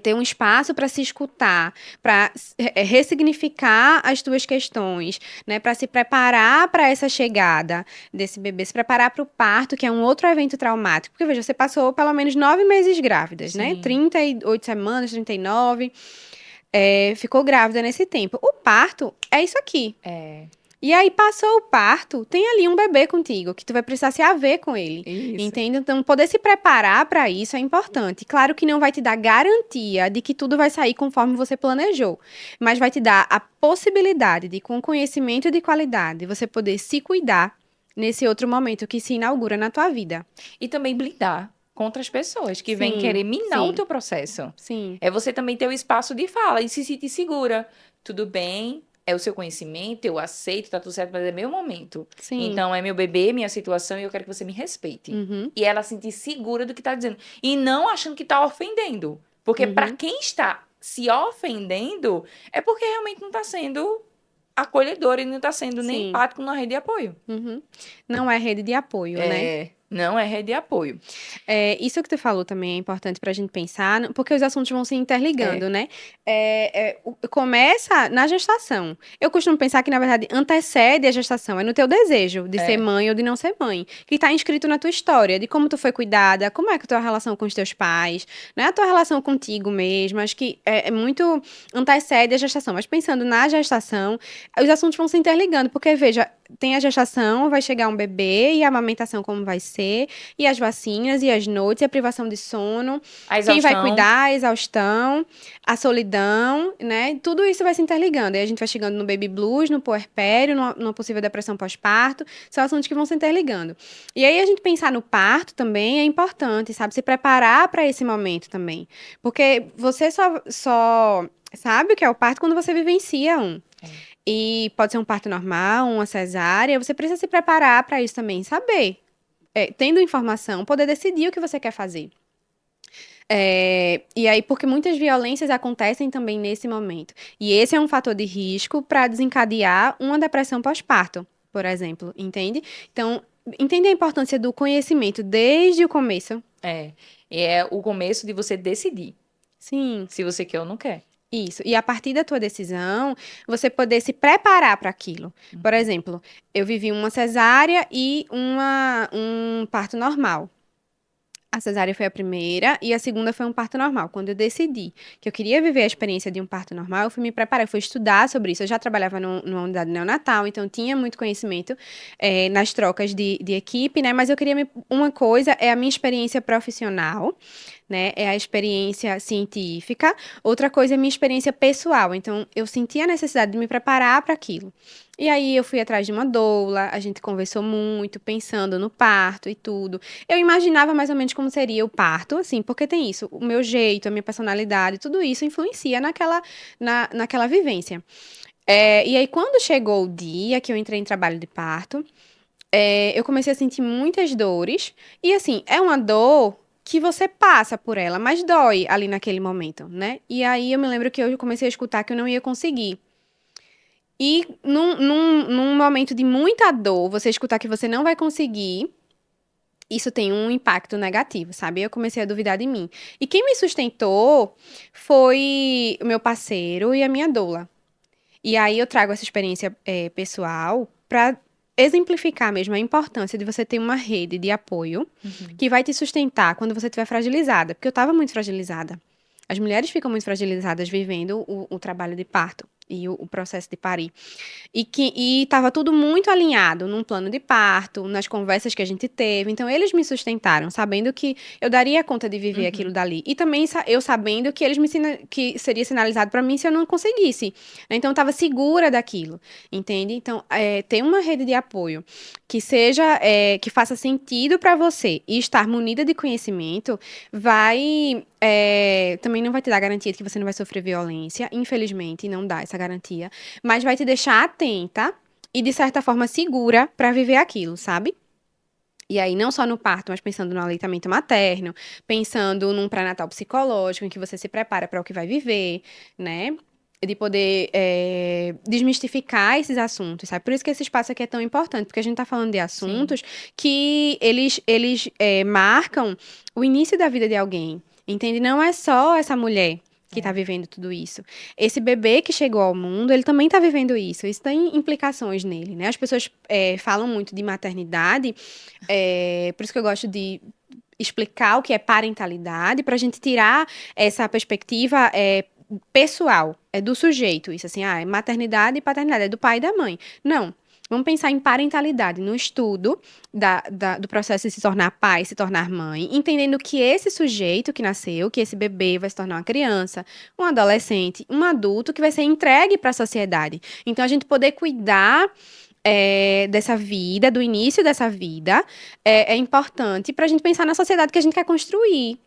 B: Ter um espaço para se escutar, para ressignificar as tuas questões, né, para se preparar para essa chegada desse bebê, se preparar para o parto, que é um outro evento traumático. Porque, veja, você passou pelo menos 9 meses grávidas, né?
A: Sim.
B: 38 semanas, 39, ficou grávida nesse tempo. O parto é isso aqui.
A: É.
B: E aí, passou o parto, tem ali um bebê contigo, que tu vai precisar se haver com ele.
A: Isso.
B: Entende? Então, poder se preparar para isso é importante. Claro que não vai te dar garantia de que tudo vai sair conforme você planejou, mas vai te dar a possibilidade de, com conhecimento de qualidade, você poder se cuidar nesse outro momento que se inaugura na tua vida.
A: E também blindar contra as pessoas que vêm
B: Sim,
A: querer minar o
B: sim,
A: teu processo.
B: sim,
A: É você também ter o espaço de fala e se sentir segura. Tudo bem, é o seu conhecimento, eu aceito, tá tudo certo, mas é meu momento.
B: sim.
A: Então, é meu bebê, minha situação e eu quero que você me respeite.
B: Uhum,
A: E ela se sentir segura do que tá dizendo. E não achando que tá ofendendo. Porque para
B: uhum,
A: quem está se ofendendo, é porque realmente não tá sendo acolhedor e não tá sendo nem
B: sim.
A: empático na rede de apoio.
B: Uhum. Não é rede de apoio, né?
A: Não é rede de apoio.
B: Isso que tu falou também é importante para a gente pensar, porque os assuntos vão se
A: É,
B: interligando, né? Começa na gestação. Eu costumo pensar que, na verdade, antecede a gestação. É no teu desejo de ser
A: é.
B: mãe ou de não ser mãe. Que está inscrito na tua história, de como tu foi cuidada, como é que a tua relação com os teus pais, né? A tua relação contigo mesmo. Acho que é muito antecede a gestação. Mas pensando na gestação, os assuntos vão se interligando, porque, veja, tem a gestação, vai chegar um bebê e a amamentação como vai ser, e as vacinas, e as noites, e a privação de sono,
A: A
B: quem vai
A: exaustão.
B: cuidar, a exaustão, a solidão, né? Tudo isso vai se interligando. Aí a gente vai chegando no baby blues, no puerpério, numa possível depressão pós-parto, são assuntos que vão se interligando. E aí a gente pensar no parto também é importante, sabe? Se preparar para esse momento também. Porque você só sabe o que é o parto quando você vivencia um.
A: É.
B: E pode ser um parto normal, uma cesárea, você precisa se preparar para isso também, saber. Tendo informação, poder decidir o que você quer fazer. E aí, porque muitas violências acontecem também nesse momento. E esse é um fator de risco para desencadear uma depressão pós-parto, por exemplo, entende? Então, entende a importância do conhecimento desde o começo?
A: É. É o começo de você decidir
B: Sim.
A: se você quer ou não quer.
B: Isso. E a partir da tua decisão, você poder se preparar para aquilo. Por exemplo, eu vivi uma cesárea e um parto normal. A cesárea foi a primeira e a segunda foi um parto normal. Quando eu decidi que eu queria viver a experiência de um parto normal, eu fui me preparar, eu fui estudar sobre isso. Eu já trabalhava numa unidade neonatal, então tinha muito conhecimento nas trocas de equipe, né? Mas eu queria. Uma coisa é a minha experiência profissional, né? É a experiência científica. Outra coisa é a minha experiência pessoal. Então, eu senti a necessidade de me preparar para aquilo. E aí, eu fui atrás de uma doula, a gente conversou muito, pensando no parto e tudo. Eu imaginava mais ou menos como seria o parto, assim, porque tem isso, o meu jeito, a minha personalidade, tudo isso influencia naquela vivência. E aí, quando chegou o dia que eu entrei em trabalho de parto, eu comecei a sentir muitas dores. E assim, é uma dor que você passa por ela, mas dói ali naquele momento, né? E aí eu me lembro que eu comecei a escutar que eu não ia conseguir. E num momento de muita dor, você escutar que você não vai conseguir, isso tem um impacto negativo, sabe? Eu comecei a duvidar de mim. E quem me sustentou foi o meu parceiro e a minha doula. E aí eu trago essa experiência pessoal para exemplificar mesmo a importância de você ter uma rede de apoio
A: Uhum.
B: que vai te sustentar quando você estiver fragilizada. Porque eu estava muito fragilizada. As mulheres ficam muito fragilizadas vivendo o trabalho de parto. e o processo de parir. E estava tudo muito alinhado num plano de parto, nas conversas que a gente teve. Então, eles me sustentaram, sabendo que eu daria conta de viver aquilo
A: Uhum.
B: dali. E também eu sabendo que que seria sinalizado para mim se eu não conseguisse. Então, eu estava segura daquilo, entende? Então, ter uma rede de apoio que seja, que faça sentido para você e estar munida de conhecimento, também não vai te dar garantia de que você não vai sofrer violência. Infelizmente, não dá essa garantia, mas vai te deixar atenta e, de certa forma, segura para viver aquilo, sabe? E aí, não só no parto, mas pensando no aleitamento materno, pensando num pré-natal psicológico, em que você se prepara para o que vai viver, né? De poder desmistificar esses assuntos, sabe? Por isso que esse espaço aqui é tão importante, porque a gente tá falando de
A: Sim.
B: assuntos que eles marcam o início da vida de alguém, entende? Não é só essa mulher que tá
A: É.
B: vivendo tudo isso. Esse bebê que chegou ao mundo, ele também tá vivendo isso. Isso tem implicações nele, né? As pessoas falam muito de maternidade, por isso que eu gosto de explicar o que é parentalidade, para a gente tirar essa perspectiva pessoal, é do sujeito. Isso assim, é maternidade e paternidade, é do pai e da mãe. Não. Vamos pensar em parentalidade, no estudo do processo de se tornar pai, se tornar mãe, entendendo que esse sujeito que nasceu, que esse bebê vai se tornar uma criança, um adolescente, um adulto que vai ser entregue para a sociedade. Então, a gente poder cuidar dessa vida, do início dessa vida, é importante para a gente pensar na sociedade que a gente quer construir.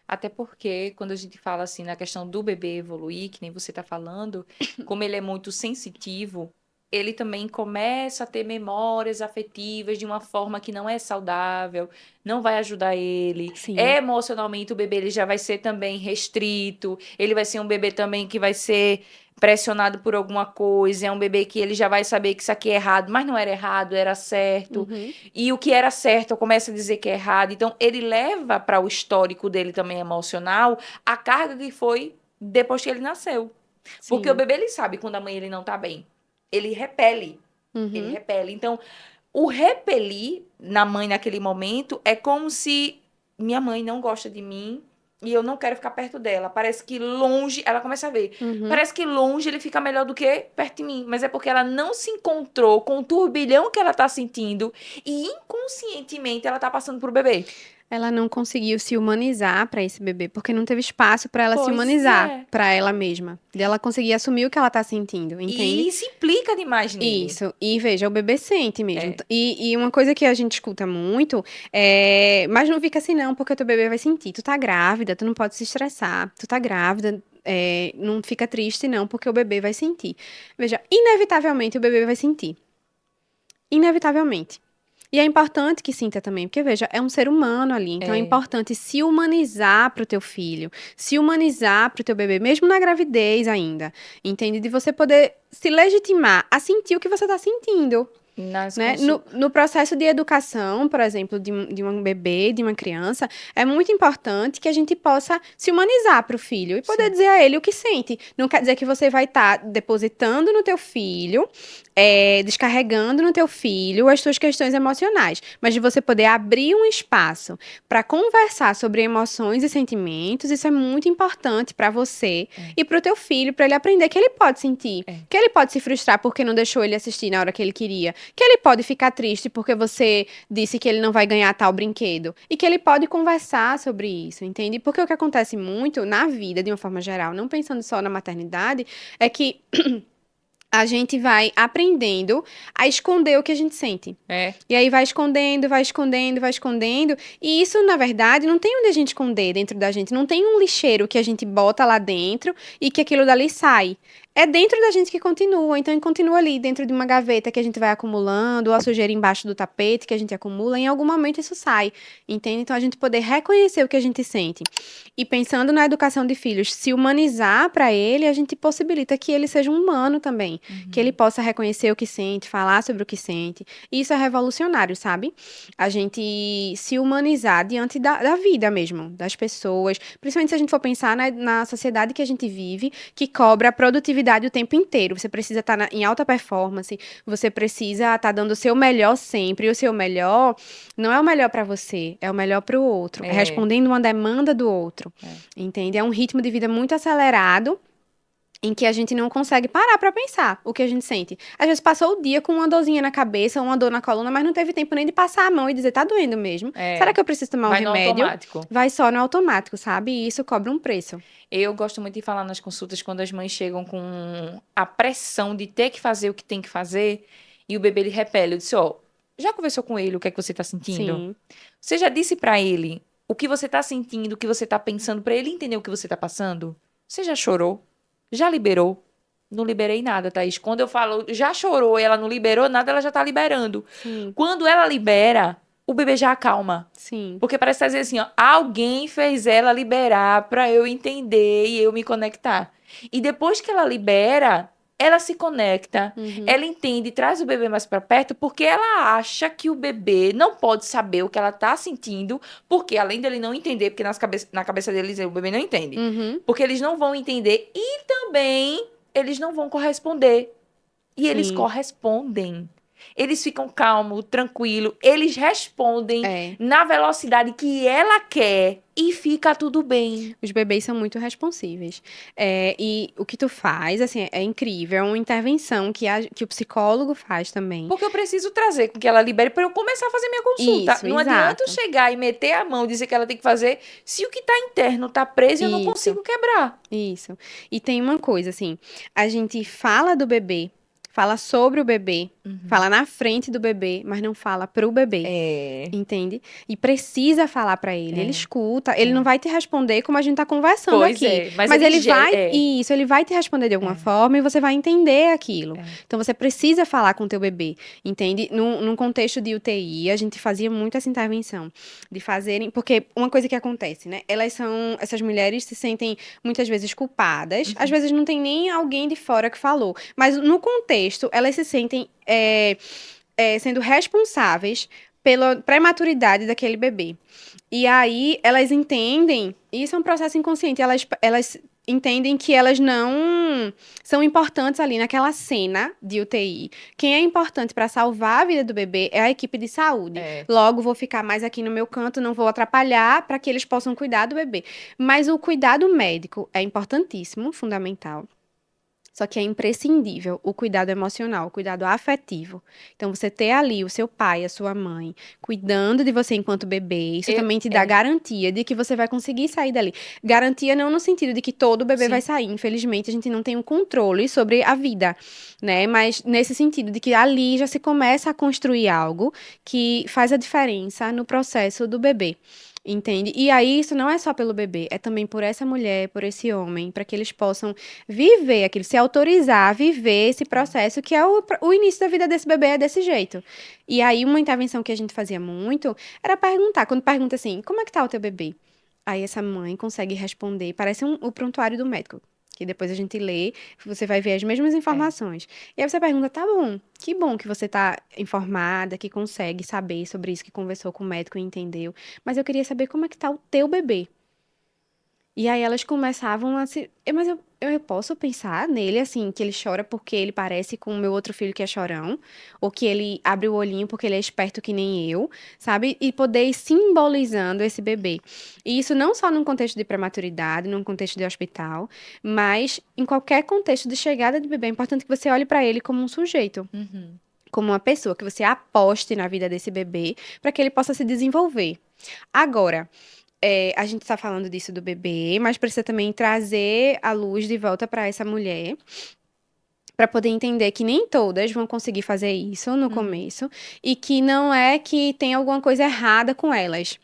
A: Até porque, quando a gente fala assim na questão do bebê evoluir, que nem você está falando, como ele é muito sensitivo, ele também começa a ter memórias afetivas de uma forma que não é saudável, não vai ajudar ele.
B: Sim.
A: Emocionalmente, o bebê ele já vai ser também restrito, ele vai ser um bebê também que vai ser pressionado por alguma coisa, é um bebê que ele já vai saber que isso aqui é errado, mas não era errado, era certo.
B: Uhum.
A: E o que era certo, eu começo a dizer que é errado. Então, ele leva para o histórico dele também emocional a carga que foi depois que ele nasceu. Porque o
B: Sim.
A: bebê, ele sabe quando a mãe ele não tá bem. Ele repele. Ele
B: Uhum.
A: repele. Então, o repelir na mãe naquele momento é como se minha mãe não gosta de mim e eu não quero ficar perto dela. Parece que longe, ela começa a ver.
B: Uhum.
A: Parece que longe ele fica melhor do que perto de mim, mas é porque ela não se encontrou com o turbilhão que ela tá sentindo e inconscientemente ela tá passando pro bebê.
B: Ela não conseguiu se humanizar para esse bebê, porque não teve espaço para ela se
A: Pois
B: humanizar
A: é.
B: para ela mesma. E ela conseguir assumir o que ela tá sentindo, entende?
A: E isso implica demais nele.
B: Isso, e veja, o bebê sente mesmo.
A: É.
B: E uma coisa que a gente escuta muito mas não fica assim não, porque o teu bebê vai sentir. Tu tá grávida, tu não pode se estressar. Tu tá grávida, não fica triste não, porque o bebê vai sentir. Veja, inevitavelmente o bebê vai sentir. Inevitavelmente. E é importante que sinta também, porque veja, é um ser humano ali, então é
A: É.
B: importante se humanizar pro teu filho, se humanizar pro teu bebê, mesmo na gravidez ainda, entende? De você poder se legitimar a sentir o que você tá sentindo,
A: Nas
B: né? No processo de educação, por exemplo, de um bebê, de uma criança, é muito importante que a gente possa se humanizar para o filho e poder
A: Sim.
B: dizer a ele o que sente. Não quer dizer que você vai estar depositando no teu filho, descarregando no teu filho as suas questões emocionais, mas de você poder abrir um espaço para conversar sobre emoções e sentimentos, isso é muito importante para você
A: É.
B: e para o teu filho, para ele aprender que ele pode sentir,
A: É.
B: que ele pode se frustrar porque não deixou ele assistir na hora que ele queria, que ele pode ficar triste porque você disse que ele não vai ganhar tal brinquedo. E que ele pode conversar sobre isso, entende? Porque o que acontece muito na vida, de uma forma geral, não pensando só na maternidade, é que a gente vai aprendendo a esconder o que a gente sente.
A: É.
B: E aí vai escondendo, vai escondendo, vai escondendo. E isso, na verdade, não tem onde a gente esconder dentro da gente. Não tem um lixeiro que a gente bota lá dentro e que aquilo dali sai. É dentro da gente que continua. Então, continua ali, dentro de uma gaveta que a gente vai acumulando, ou a sujeira embaixo do tapete que a gente acumula. Em algum momento isso sai, entende? Então, a gente poder reconhecer o que a gente sente. E pensando na educação de filhos, se humanizar para ele, a gente possibilita que ele seja um humano também. Que ele possa reconhecer o que sente, falar sobre o que sente. E isso é revolucionário, sabe? A gente se humanizar diante da vida mesmo, das pessoas. Principalmente se a gente for pensar na sociedade que a gente vive, que cobra a produtividade o tempo inteiro. Você precisa estar em alta performance, você precisa estar dando o seu melhor sempre. E o seu melhor não é o melhor para você, é o melhor para o outro. É
A: É.
B: respondendo uma demanda do outro.
A: É.
B: Entende? É um ritmo de vida muito acelerado. em que a gente não consegue parar pra pensar o que a gente sente. Às vezes passou o dia com uma dorzinha na cabeça, uma dor na coluna, mas não teve tempo nem de passar a mão e dizer, tá doendo mesmo. Será
A: É,
B: que eu preciso tomar um
A: vai no
B: remédio?
A: automático.
B: Vai só no automático, sabe? E isso cobra um preço.
A: Eu gosto muito de falar nas consultas quando as mães chegam com a pressão de ter que fazer o que tem que fazer e o bebê ele repele. Eu disse, ó, já conversou com ele o que é que você tá sentindo?
B: Sim,
A: Você já disse pra ele o que você tá sentindo, o que você tá pensando, pra ele entender o que você tá passando? Você já chorou? Já liberou? Não liberei nada, Thaís. Quando eu falo já chorou e ela não liberou nada, ela já tá liberando.
B: sim,
A: Quando ela libera, o bebê já acalma.
B: sim.
A: Porque parece que tá dizendo assim, ó, alguém fez ela liberar pra eu entender e eu me conectar. E depois que ela libera, ela se conecta,
B: Uhum.
A: ela entende, traz o bebê mais pra perto, porque ela acha que o bebê não pode saber o que ela tá sentindo, porque além dele não entender, porque na cabeça deles o bebê não entende,
B: Uhum.
A: porque eles não vão entender e também eles não vão corresponder. E eles
B: Sim.
A: correspondem. Eles ficam calmos, tranquilos, eles respondem
B: É.
A: na velocidade que ela quer e fica tudo bem.
B: Os bebês são muito responsíveis. E o que tu faz, assim, é incrível. É uma intervenção que o psicólogo faz também.
A: Porque eu preciso trazer com que ela libere para eu começar a fazer minha consulta.
B: Isso,
A: Não adianta eu
B: exato.
A: chegar e meter a mão e dizer que ela tem que fazer se o que está interno está preso e eu não
B: Isso,
A: consigo quebrar.
B: isso. E tem uma coisa, assim, a gente fala do bebê, fala sobre o bebê,
A: Uhum.
B: fala na frente do bebê, mas não fala pro bebê.
A: É,
B: Entende? E precisa falar pra ele. Ele
A: é,
B: escuta, ele não
A: é.
B: vai te responder como a gente tá conversando
A: Pois
B: aqui,
A: é, mas
B: mas
A: ele
B: ele vai,
A: é,
B: isso, ele vai te responder de alguma
A: é,
B: forma e você vai entender aquilo.
A: é.
B: Então você precisa falar com o teu bebê, entende? Num contexto de UTI, a gente fazia muito essa intervenção de fazerem, porque uma coisa que acontece, né? Essas mulheres se sentem muitas vezes culpadas, às
A: Uhum.
B: vezes não tem nem alguém de fora que falou, mas no contexto elas se sentem sendo responsáveis pela prematuridade daquele bebê. E aí elas entendem, e isso é um processo inconsciente, elas entendem que elas não são importantes ali naquela cena de UTI. Quem é importante para salvar a vida do bebê é a equipe de saúde.
A: É.
B: Logo, vou ficar mais aqui no meu canto, não vou atrapalhar para que eles possam cuidar do bebê. Mas o cuidado médico é importantíssimo, fundamental. Só que é imprescindível o cuidado emocional, o cuidado afetivo. Então, você ter ali o seu pai, a sua mãe, cuidando de você enquanto bebê, isso
A: Eu,
B: também te dá
A: é,
B: garantia de que você vai conseguir sair dali. Garantia não no sentido de que todo bebê vai
A: sim.
B: sair. Infelizmente, a gente não tem um controle sobre a vida, né? Mas nesse sentido de que ali já se começa a construir algo que faz a diferença no processo do bebê. Entende? E aí, isso não é só pelo bebê, é também por essa mulher, por esse homem, para que eles possam viver aquilo, se autorizar a viver esse processo que é o início da vida desse bebê é desse jeito. E aí, uma intervenção que a gente fazia muito era perguntar, quando pergunta assim, como é que tá o teu bebê? Aí essa mãe consegue responder, parece o prontuário do médico, que depois a gente lê, você vai ver as mesmas
A: É.
B: informações. E aí você pergunta, tá bom, que bom que você tá informada, que consegue saber sobre isso, que conversou com o médico e entendeu, mas eu queria saber como é que tá o teu bebê. E aí elas começavam a se. Mas eu posso pensar nele assim, que ele chora porque ele parece com o meu outro filho que é chorão, ou que ele abre o olhinho porque ele é esperto que nem eu, sabe? E poder ir simbolizando esse bebê. E isso não só num contexto de prematuridade, num contexto de hospital, mas em qualquer contexto de chegada de bebê. É importante que você olhe para ele como um sujeito.
A: Uhum.
B: Como uma pessoa, que você aposte na vida desse bebê para que ele possa se desenvolver. Agora, a gente está falando disso do bebê, mas precisa também trazer a luz de volta para essa mulher, para poder entender que nem todas vão conseguir fazer isso no
A: Uhum.
B: começo e que não é que tem alguma coisa errada com elas.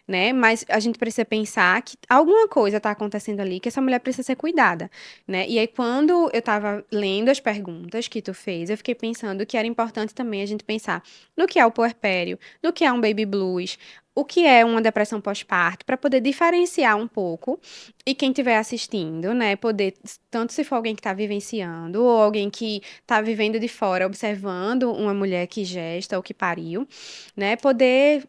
B: Né? Mas a gente precisa pensar que alguma coisa está acontecendo ali, que essa mulher precisa ser cuidada, né? E aí, quando eu estava lendo as perguntas que tu fez, eu fiquei pensando que era importante também a gente pensar no que é o puerpério, no que é um baby blues, o que é uma depressão pós-parto, para poder diferenciar um pouco e quem estiver assistindo, né, poder, tanto se for alguém que está vivenciando ou alguém que está vivendo de fora, observando uma mulher que gesta ou que pariu, né, poder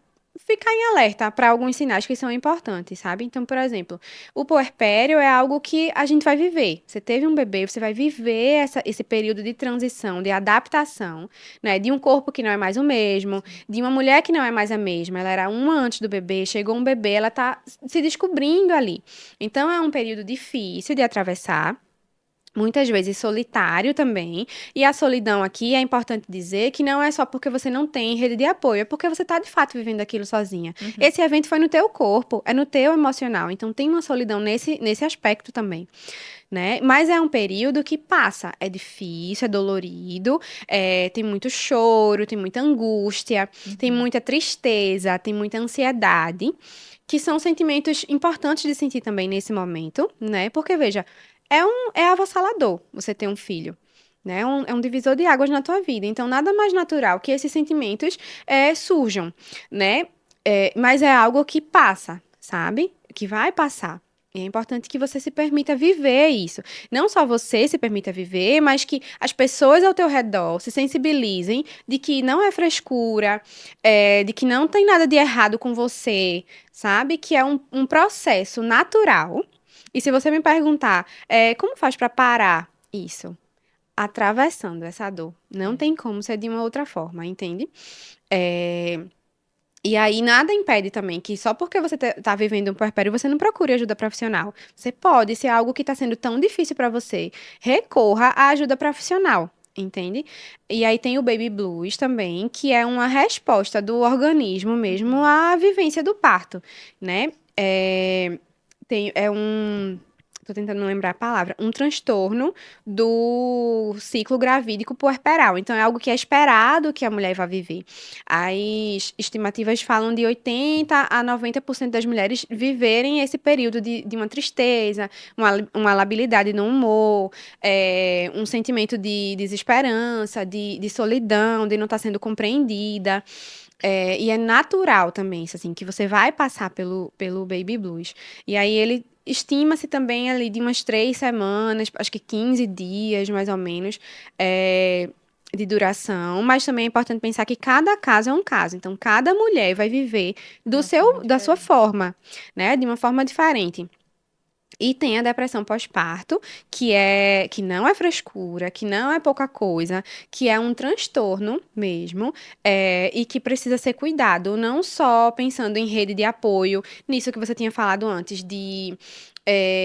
B: ficar em alerta para alguns sinais que são importantes, sabe? Então, por exemplo, o puerpério é algo que a gente vai viver. Você teve um bebê, você vai viver esse período de transição, de adaptação, né? De um corpo que não é mais o mesmo, de uma mulher que não é mais a mesma. Ela era uma antes do bebê, chegou um bebê, ela tá se descobrindo ali. Então, é um período difícil de atravessar. muitas vezes solitário também. E a solidão aqui é importante dizer que não é só porque você não tem rede de apoio, é porque você está de fato vivendo aquilo sozinha.
A: Uhum.
B: Esse evento foi no teu corpo, é no teu emocional. Então tem uma solidão nesse aspecto também, né? Mas é um período que passa, é difícil, é dolorido, tem muito choro, tem muita angústia, tem muita tristeza, tem muita ansiedade, que são sentimentos importantes de sentir também nesse momento, né? Porque, veja, é avassalador você ter um filho. Né? É um divisor de águas na tua vida. Então, nada mais natural que esses sentimentos surjam, né? Mas é algo que passa, sabe? Que vai passar. E é importante que você se permita viver isso. Não só você se permita viver, mas que as pessoas ao teu redor se sensibilizem de que não é frescura, de que não tem nada de errado com você, sabe? Que é um processo natural. E se você me perguntar, como faz para parar isso? Atravessando essa dor. Não tem como ser de uma outra forma, entende? É, E aí, nada impede também que só porque você tá vivendo um puerpério, você não procure ajuda profissional. Você pode, se é algo que está sendo tão difícil para você, recorra à ajuda profissional, entende? E aí tem o Baby Blues também, que é uma resposta do organismo mesmo à vivência do parto, né? É um. Tô tentando lembrar a palavra. Um transtorno do ciclo gravídico puerperal. Então, é algo que é esperado que a mulher vá viver. As estimativas falam de 80% a 90% das mulheres viverem esse período de uma tristeza, uma labilidade no humor, um sentimento de desesperança, de solidão, de não estar sendo compreendida. E é natural também, isso, assim, que você vai passar pelo Baby Blues. E aí ele estima-se também ali de umas 3 semanas, acho que 15 dias, mais ou menos, de duração. Mas também é importante pensar que cada caso é um caso. Então, cada mulher vai viver da sua forma, né? De uma forma diferente. E tem a depressão pós-parto, que não é frescura, que não é pouca coisa, que é um transtorno mesmo, e que precisa ser cuidado, não só pensando em rede de apoio, nisso que você tinha falado antes, de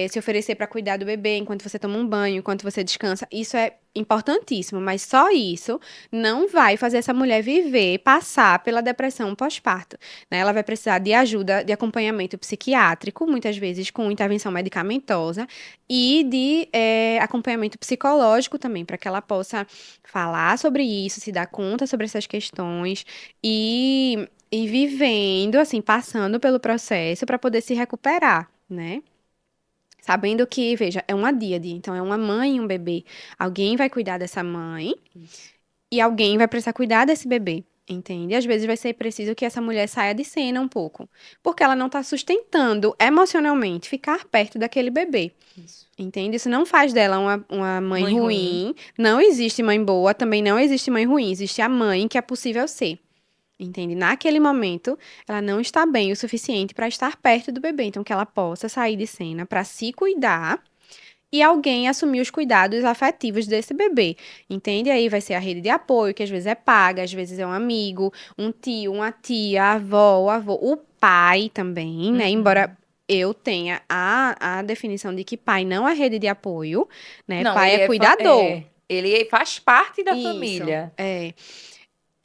B: se oferecer para cuidar do bebê enquanto você toma um banho, enquanto você descansa. Isso é importantíssimo, mas só isso não vai fazer essa mulher viver, passar pela depressão pós-parto, né? Ela vai precisar de ajuda, de acompanhamento psiquiátrico, muitas vezes com intervenção medicamentosa, e de acompanhamento psicológico também, para que ela possa falar sobre isso, se dar conta sobre essas questões e vivendo, assim, passando pelo processo para poder se recuperar, né? Sabendo que, veja, é uma díade, então é uma mãe e um bebê. Alguém vai cuidar dessa mãe e alguém vai precisar cuidar desse bebê, entende? Às vezes vai ser preciso que essa mulher saia de cena um pouco, porque ela não está sustentando emocionalmente ficar perto daquele bebê,
A: Isso.
B: entende? Isso não faz dela uma mãe
A: Mãe
B: ruim. Não existe mãe boa, também não existe mãe ruim. Existe a mãe que é possível ser. Entende? Naquele momento, ela não está bem o suficiente para estar perto do bebê. Então, que ela possa sair de cena para se cuidar e alguém assumir os cuidados afetivos desse bebê. Entende? Aí vai ser a rede de apoio, que às vezes é paga, às vezes é um amigo, um tio, uma tia, a avó, o avô, o pai também, né? Embora eu tenha a definição de que pai não é rede de apoio, né?
A: Não,
B: Pai é cuidador.
A: ele faz parte da
B: Isso,
A: família.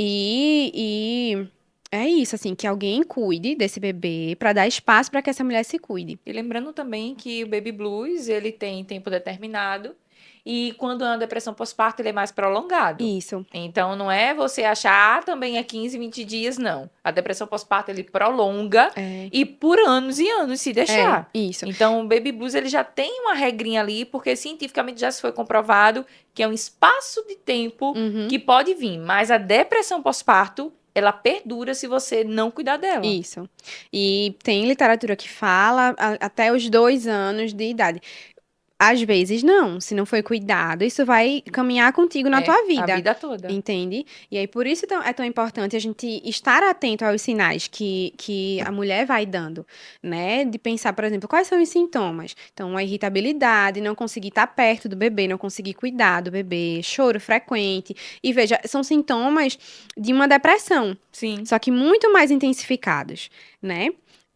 B: E é isso, assim, que alguém cuide desse bebê para dar espaço para que essa mulher se cuide.
A: E lembrando também que o Baby Blues, ele tem tempo determinado e quando é uma depressão pós-parto, ele é mais prolongado.
B: Isso.
A: Então, não é você achar, também é 15, 20 dias, não. A depressão pós-parto, ele prolonga e por anos e anos se deixar.
B: Isso.
A: Então, o Baby Blues, ele já tem uma regrinha ali, porque cientificamente já se foi comprovado que é um espaço de tempo que pode vir. Mas a depressão pós-parto, ela perdura se você não cuidar dela.
B: Isso. E tem literatura que fala até os 2 anos de idade. Às vezes, não. Se não foi cuidado, isso vai caminhar contigo na tua vida.
A: A vida toda.
B: Entende? E aí, por isso é tão importante a gente estar atento aos sinais que a mulher vai dando, né? De pensar, por exemplo, quais são os sintomas. Então, a irritabilidade, não conseguir estar perto do bebê, não conseguir cuidar do bebê, choro frequente. E veja, são sintomas de uma depressão,
A: Sim.
B: só que muito mais intensificados, né?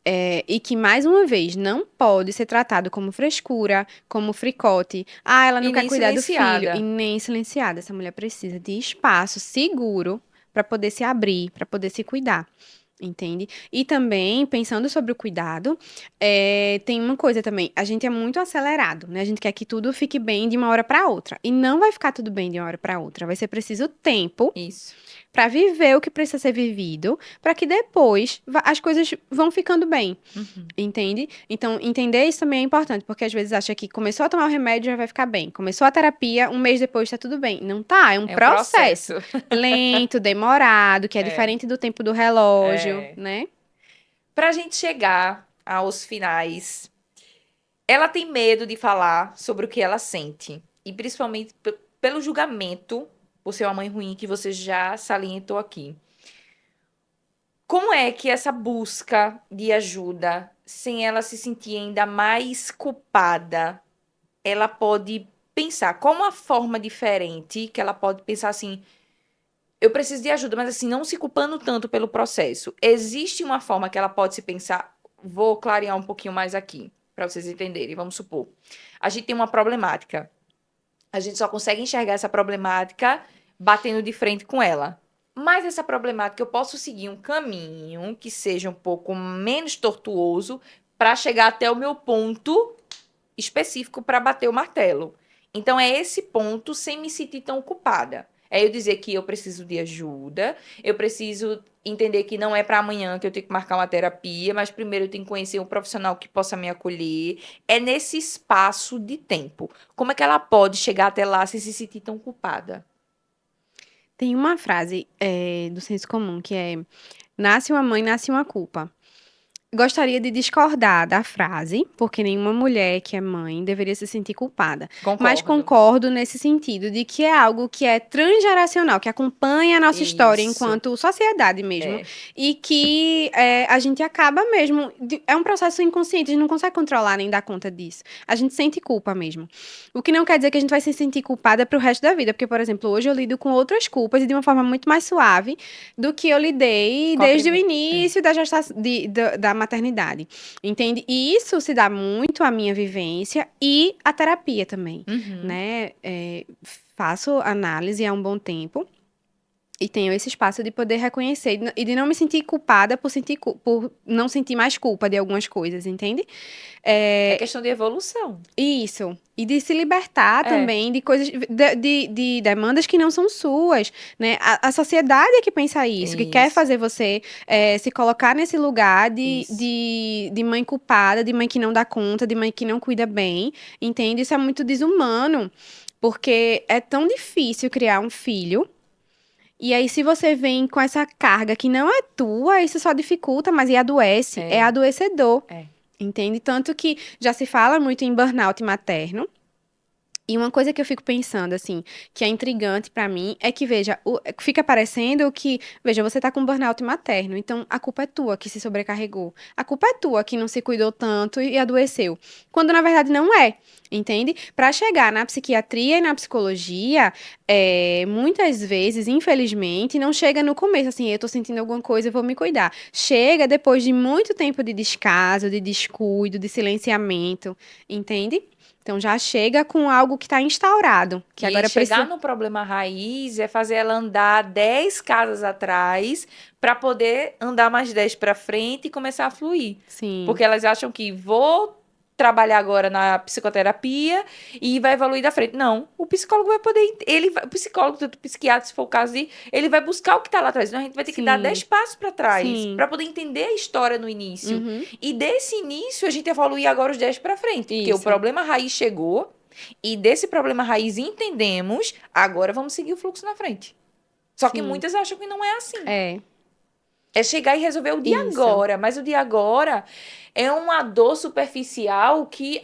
B: E que, mais uma vez, não pode ser tratado como frescura, como fricote. Ah, ela não
A: E
B: quer
A: nem
B: cuidar do filho. E
A: silenciada.
B: nem silenciada. Essa mulher precisa de espaço seguro para poder se abrir, para poder se cuidar. Entende? E também, pensando sobre o cuidado, tem uma coisa também. A gente é muito acelerado, né? A gente quer que tudo fique bem de uma hora para outra. E não vai ficar tudo bem de uma hora para outra. Vai ser preciso tempo
A: Isso.
B: para viver o que precisa ser vivido, para que depois as coisas vão ficando bem.
A: Uhum.
B: Entende? Então, entender isso também é importante, porque às vezes acha que começou a tomar o remédio já vai ficar bem. Começou a terapia, um mês depois tá tudo bem. Não tá, é um
A: É um
B: processo
A: processo.
B: lento, demorado, que é
A: É,
B: diferente do tempo do relógio,
A: é.
B: né?
A: Pra gente chegar aos finais, ela tem medo de falar sobre o que ela sente. E principalmente pelo julgamento, por ser uma mãe ruim, que você já salientou aqui. Como é que essa busca de ajuda, sem ela se sentir ainda mais culpada, ela pode pensar? Qual uma forma diferente que ela pode pensar assim, eu preciso de ajuda, mas assim, não se culpando tanto pelo processo. Existe uma forma que ela pode se pensar, vou clarear um pouquinho mais aqui, para vocês entenderem. Vamos supor, a gente tem uma problemática. A gente só consegue enxergar essa problemática batendo de frente com ela. Mas essa problemática eu posso seguir um caminho que seja um pouco menos tortuoso para chegar até o meu ponto específico para bater o martelo. Então é esse ponto sem me sentir tão culpada. É eu dizer que eu preciso de ajuda, eu preciso entender que não é para amanhã que eu tenho que marcar uma terapia, mas primeiro eu tenho que conhecer um profissional que possa me acolher. É nesse espaço de tempo. Como é que ela pode chegar até lá sem se sentir tão culpada?
B: Tem uma frase do senso comum que é: nasce uma mãe, nasce uma culpa. Gostaria de discordar da frase, porque nenhuma mulher que é mãe deveria se sentir culpada. Mas
A: Concordo.
B: concordo nesse sentido de que é algo que é transgeracional, que acompanha a nossa história
A: Isso.
B: enquanto sociedade mesmo,
A: É.
B: e que a gente acaba mesmo. É um processo inconsciente, a gente não consegue controlar nem dar conta disso. A gente sente culpa mesmo. O que não quer dizer que a gente vai se sentir culpada pro resto da vida, porque, por exemplo, hoje eu lido com outras culpas e de uma forma muito mais suave do que eu lidei
A: Com a
B: desde o
A: primeira.
B: início da gestação, da maternidade, entende? E isso se dá muito à minha vivência e à terapia também,
A: Uhum.
B: né? Faço análise há um bom tempo e tenho esse espaço de poder reconhecer e de não me sentir culpada por não sentir mais culpa de algumas coisas, entende?
A: É
B: É,
A: questão de evolução.
B: isso. E de se libertar
A: É.
B: também de coisas, de demandas que não são suas, né? A sociedade é que pensa isso, que quer
A: Isso.
B: fazer você se colocar nesse lugar
A: Isso.
B: de mãe culpada, de mãe que não dá conta, de mãe que não cuida bem, entende? Isso é muito desumano, porque é tão difícil criar um filho. E aí, se você vem com essa carga que não é tua, isso só dificulta, mas e adoece, é
A: É.
B: adoecedor.
A: É.
B: Entende? Tanto que já se fala muito em burnout materno. E uma coisa que eu fico pensando, assim, que é intrigante pra mim, é que, veja, fica parecendo que, veja, você tá com burnout materno, então a culpa é tua que se sobrecarregou. A culpa é tua que não se cuidou tanto e adoeceu. Quando na verdade não é, entende? Pra chegar na psiquiatria e na psicologia, muitas vezes, infelizmente, não chega no começo, assim, eu tô sentindo alguma coisa, eu vou me cuidar. Chega depois de muito tempo de descaso, de descuido, de silenciamento, entende? Então já chega com algo que está instaurado, que
A: E
B: agora
A: chegar
B: precisa.
A: no problema raiz é fazer ela andar 10 casas atrás para poder andar mais 10 para frente e começar a fluir.
B: Sim,
A: Porque elas acham que vou trabalhar agora na psicoterapia e vai evoluir da frente. Não, o psicólogo vai poder, o psicólogo, tanto o psiquiatra, se for o caso, ele vai buscar o que está lá atrás. Então a gente vai ter que dar
B: sim,
A: 10 passos para trás
B: sim.
A: para poder entender a história no início.
B: Uhum,
A: E desse início a gente evoluir agora os 10 para frente, porque o
B: isso,
A: problema raiz chegou. E desse problema raiz entendemos, agora vamos seguir o fluxo na frente. Só que
B: sim.
A: muitas acham que não é assim.
B: É,
A: É chegar e resolver o de
B: isso.
A: agora. Mas o de agora é uma dor superficial que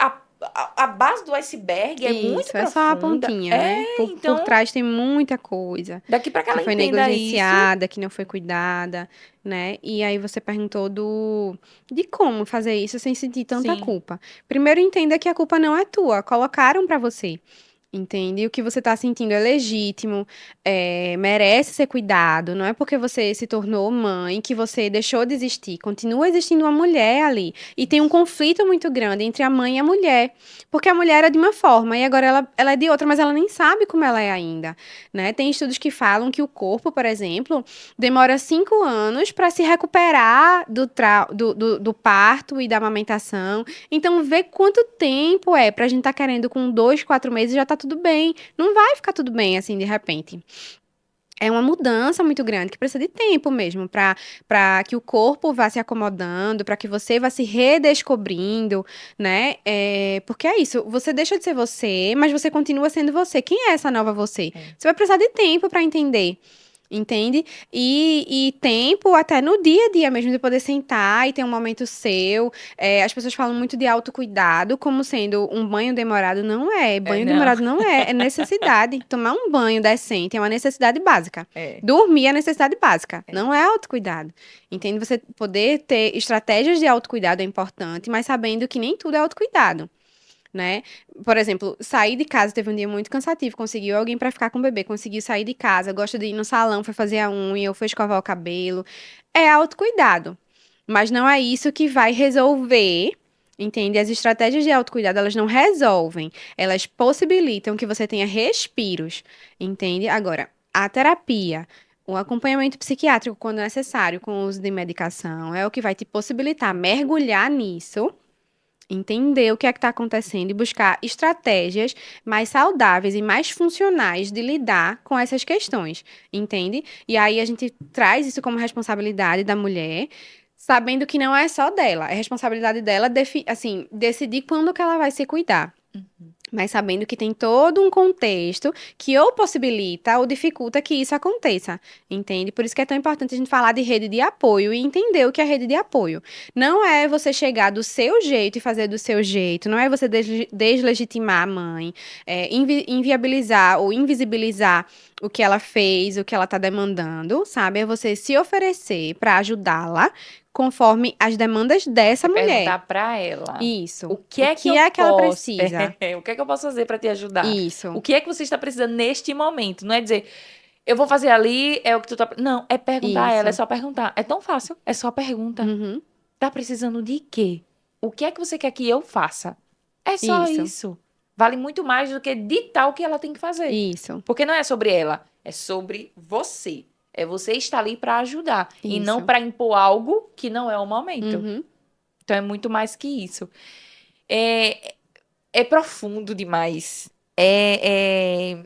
A: a base do iceberg é muito
B: Isso, é só a
A: profunda.
B: pontinha, né?
A: É,
B: Por
A: então,
B: trás tem muita coisa
A: daqui para que
B: que
A: ela
B: foi
A: entenda isso.
B: negligenciada, que não foi cuidada, né? E aí você perguntou de como fazer isso sem sentir tanta
A: Sim.
B: culpa. Primeiro entenda que a culpa não é tua, colocaram pra você. entende? O que você tá sentindo é legítimo, merece ser cuidado. Não é porque você se tornou mãe que você deixou de existir. Continua existindo uma mulher ali. E tem um conflito muito grande entre a mãe e a mulher. Porque a mulher era de uma forma e agora ela é de outra, mas ela nem sabe como ela é ainda, né? Tem estudos que falam que o corpo, por exemplo, demora 5 anos para se recuperar do parto e da amamentação. Então, vê quanto tempo pra gente tá querendo com 2, 4 meses já tá tudo bem. Não vai ficar tudo bem assim de repente. É uma mudança muito grande que precisa de tempo mesmo para que o corpo vá se acomodando, para que você vá se redescobrindo, né? Porque é isso, você deixa de ser você, mas você continua sendo você. Quem é essa nova você?
A: É.
B: Você vai precisar de tempo para entender. Entende? E tempo até no dia a dia mesmo, de poder sentar e ter um momento seu. As pessoas falam muito de autocuidado, como sendo um banho demorado. Não é.
A: É,
B: Banho
A: não.
B: demorado não é. É necessidade. Tomar um banho decente é uma necessidade básica.
A: É.
B: Dormir é necessidade básica.
A: É.
B: Não é autocuidado. Entende? Você poder ter estratégias de autocuidado é importante, mas sabendo que nem tudo é autocuidado, né? Por exemplo, sair de casa teve um dia muito cansativo, conseguiu alguém pra ficar com o bebê, conseguiu sair de casa, gosta de ir no salão, foi fazer a unha, ou foi escovar o cabelo. É autocuidado. Mas não é isso que vai resolver, entende? As estratégias de autocuidado, elas não resolvem, elas possibilitam que você tenha respiros, entende? Agora, a terapia, o acompanhamento psiquiátrico, quando necessário, com o uso de medicação, é o que vai te possibilitar mergulhar nisso, entender o que é que está acontecendo e buscar estratégias mais saudáveis e mais funcionais de lidar com essas questões, entende? E aí a gente traz isso como responsabilidade da mulher, sabendo que não é só dela, é responsabilidade dela, assim, decidir quando que ela vai se cuidar. Mas sabendo que tem todo um contexto que ou possibilita ou dificulta que isso aconteça, entende? Por isso que é tão importante a gente falar de rede de apoio e entender o que é rede de apoio. Não é você chegar do seu jeito e fazer do seu jeito, não é você deslegitimar a mãe, inviabilizar ou invisibilizar o que ela fez, o que ela está demandando, sabe? É você se oferecer para ajudá-la conforme as demandas dessa mulher.
A: Perguntar pra ela.
B: Isso.
A: O que
B: O
A: é que
B: que
A: eu
B: é que ela
A: posso?
B: precisa?
A: O que é que eu posso fazer pra te ajudar? O
B: Isso.
A: que é que você está precisando neste momento? Não é dizer, eu vou fazer ali, é o que tu tá. Não, é perguntar a ela, é
B: Isso.
A: só perguntar. É tão fácil, é só pergunta.
B: Uhum.
A: Tá precisando de quê? O que é que você quer que eu faça? É só
B: Isso.
A: isso. Vale muito mais do que ditar o que ela tem que fazer.
B: Isso.
A: Porque não é sobre ela, é sobre você. É você estar ali pra ajudar e não
B: Isso.
A: pra impor algo que não é o momento.
B: Uhum.
A: Então é muito mais que isso. É, é profundo demais. É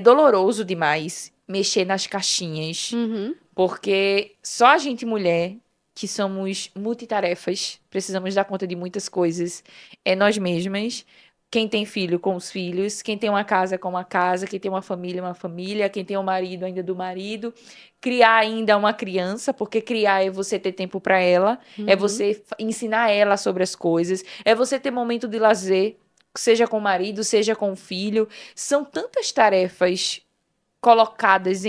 A: doloroso demais mexer nas caixinhas.
B: Uhum.
A: Porque só a gente, mulher, que somos multitarefas, precisamos dar conta de muitas coisas, é nós mesmas. Quem tem filho com os filhos, quem tem uma casa com uma casa, quem tem uma família, quem tem um marido ainda do marido, criar ainda uma criança, porque criar é você ter tempo para ela, é
B: Uhum.
A: você ensinar ela sobre as coisas, é você ter momento de lazer, seja com o marido, seja com o filho. São tantas tarefas colocadas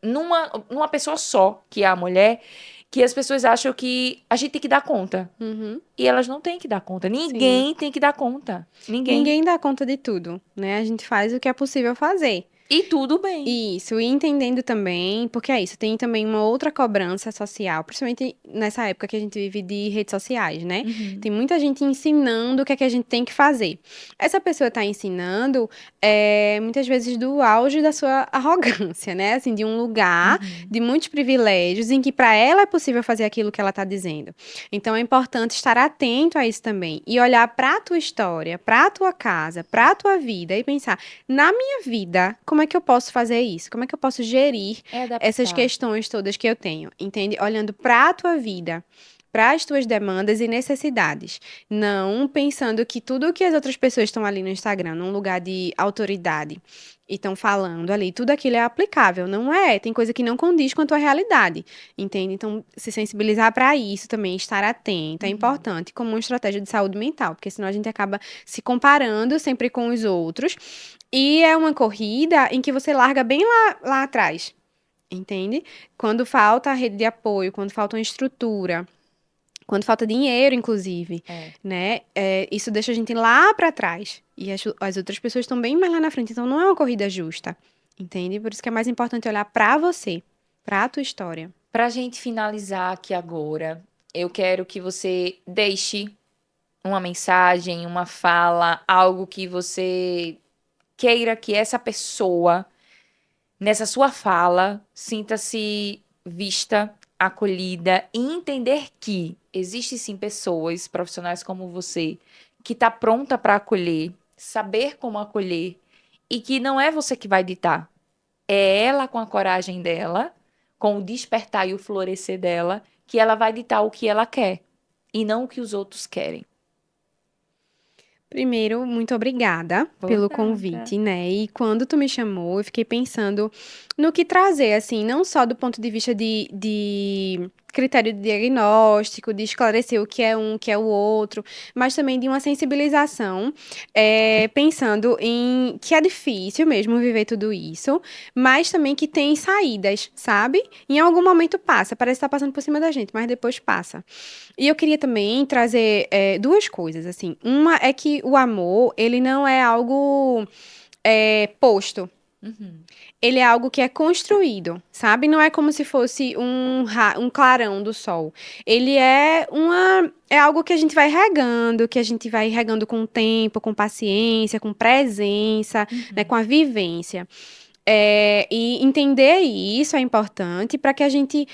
A: numa pessoa só, que é a mulher, que as pessoas acham que a gente tem que dar conta.
B: Uhum.
A: E elas não têm que dar conta.
B: Sim.
A: Ninguém tem que dar conta. Ninguém.
B: Ninguém dá conta de tudo, né? A gente faz o que é possível fazer.
A: E tudo bem.
B: Isso, e entendendo também, porque é isso, tem também uma outra cobrança social, principalmente nessa época que a gente vive de redes sociais, né?
A: Uhum.
B: Tem muita gente ensinando o que é que a gente tem que fazer. Essa pessoa está ensinando, muitas vezes, do auge da sua arrogância, né? Assim, de um lugar
A: Uhum.
B: de muitos privilégios em que para ela é possível fazer aquilo que ela está dizendo. Então é importante estar atento a isso também e olhar para a tua história, para a tua casa, para a tua vida e pensar na minha vida, como é que eu posso fazer isso? Como é que eu posso gerir
A: É
B: essas
A: adaptar.
B: questões todas que eu tenho? Entende? Olhando para a tua vida, para as tuas demandas e necessidades. Não pensando que tudo o que as outras pessoas estão ali no Instagram, num lugar de autoridade, e estão falando ali, tudo aquilo é aplicável. Não é. Tem coisa que não condiz com a tua realidade. Entende? Então, se sensibilizar para isso também, estar atento, é
A: Uhum.
B: importante como uma estratégia de saúde mental, porque senão a gente acaba se comparando sempre com os outros e é uma corrida em que você larga bem lá atrás, entende? Quando falta a rede de apoio, quando falta uma estrutura, Quando falta dinheiro, inclusive,
A: É.
B: né? Isso deixa a gente lá pra trás. E as outras pessoas estão bem mais lá na frente. Então, não é uma corrida justa, entende? Por isso que é mais importante olhar pra você, pra tua história.
A: Pra gente finalizar aqui agora, eu quero que você deixe uma mensagem, uma fala, algo que você queira que essa pessoa, nessa sua fala, sinta-se vista, acolhida e entender que existe sim pessoas, profissionais como você, que tá pronta para acolher, saber como acolher e que não é você que vai ditar. É ela com a coragem dela, com o despertar e o florescer dela, que ela vai ditar o que ela quer e não o que os outros querem.
B: Primeiro, muito obrigada
A: Por
B: pelo
A: nada.
B: convite, né? E quando tu me chamou, eu fiquei pensando no que trazer, assim, não só do ponto de vista de critério de diagnóstico, de esclarecer o que é um, o que é o outro, mas também de uma sensibilização, pensando em que é difícil mesmo viver tudo isso, mas também que tem saídas, sabe? Em algum momento passa, parece estar passando por cima da gente, mas depois passa. E eu queria também trazer duas coisas, assim. Uma é que o amor, ele não é algo posto.
A: Uhum.
B: Ele é algo que é construído, sabe? Não é como se fosse um clarão do sol. Ele é algo que a gente vai regando com o tempo, com paciência, com presença, né,
A: Uhum.
B: com a vivência. E entender isso é importante para que a gente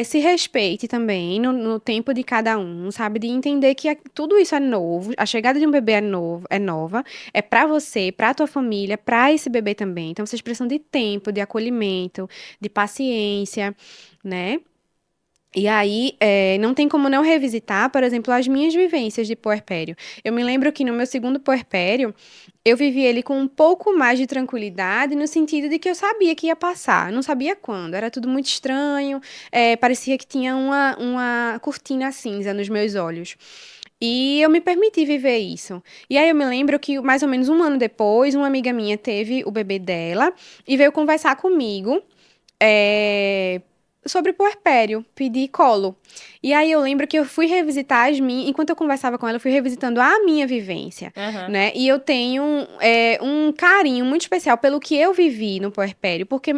B: se respeite também no tempo de cada um, sabe? De entender que tudo isso é novo, a chegada de um bebê é nova, é para você, para tua família, para esse bebê também. Então vocês precisam de tempo, de acolhimento, de paciência, né? E aí, não tem como não revisitar, por exemplo, as minhas vivências de puerpério. Eu me lembro que no meu segundo puerpério, eu vivi ele com um pouco mais de tranquilidade, no sentido de que eu sabia que ia passar, eu não sabia quando, era tudo muito estranho, parecia que tinha uma cortina cinza nos meus olhos. E eu me permiti viver isso. E aí eu me lembro que, mais ou menos um ano depois, uma amiga minha teve o bebê dela e veio conversar comigo é, sobre puerpério, pedir colo. E aí eu lembro que eu fui revisitar enquanto eu conversava com ela, eu fui revisitando a minha vivência,
A: Aham.
B: né? E eu tenho um carinho muito especial pelo que eu vivi no puerpério, porque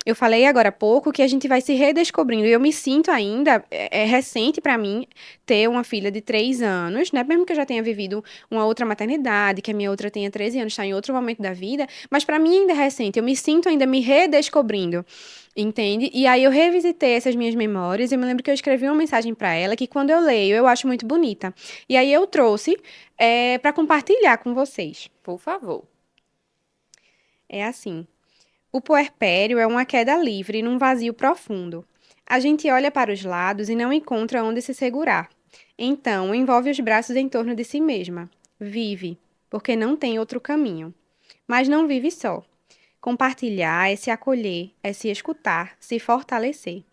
B: eu falei agora há pouco que a gente vai se redescobrindo. E eu me sinto ainda, é recente pra mim ter uma filha de 3 anos, né? Mesmo que eu já tenha vivido uma outra maternidade, que a minha outra tenha 13 anos, está em outro momento da vida, mas pra mim ainda é recente. Eu me sinto ainda me redescobrindo. Entende? E aí eu revisitei essas minhas memórias. Eu me lembro que eu escrevi uma mensagem para ela que quando eu leio eu acho muito bonita. E aí eu trouxe para compartilhar com vocês.
A: Por favor.
B: É assim: o puerpério é uma queda livre num vazio profundo. A gente olha para os lados e não encontra onde se segurar. Então, envolve os braços em torno de si mesma. Vive, porque não tem outro caminho. Mas não vive só. Compartilhar é se acolher, é se escutar, se fortalecer.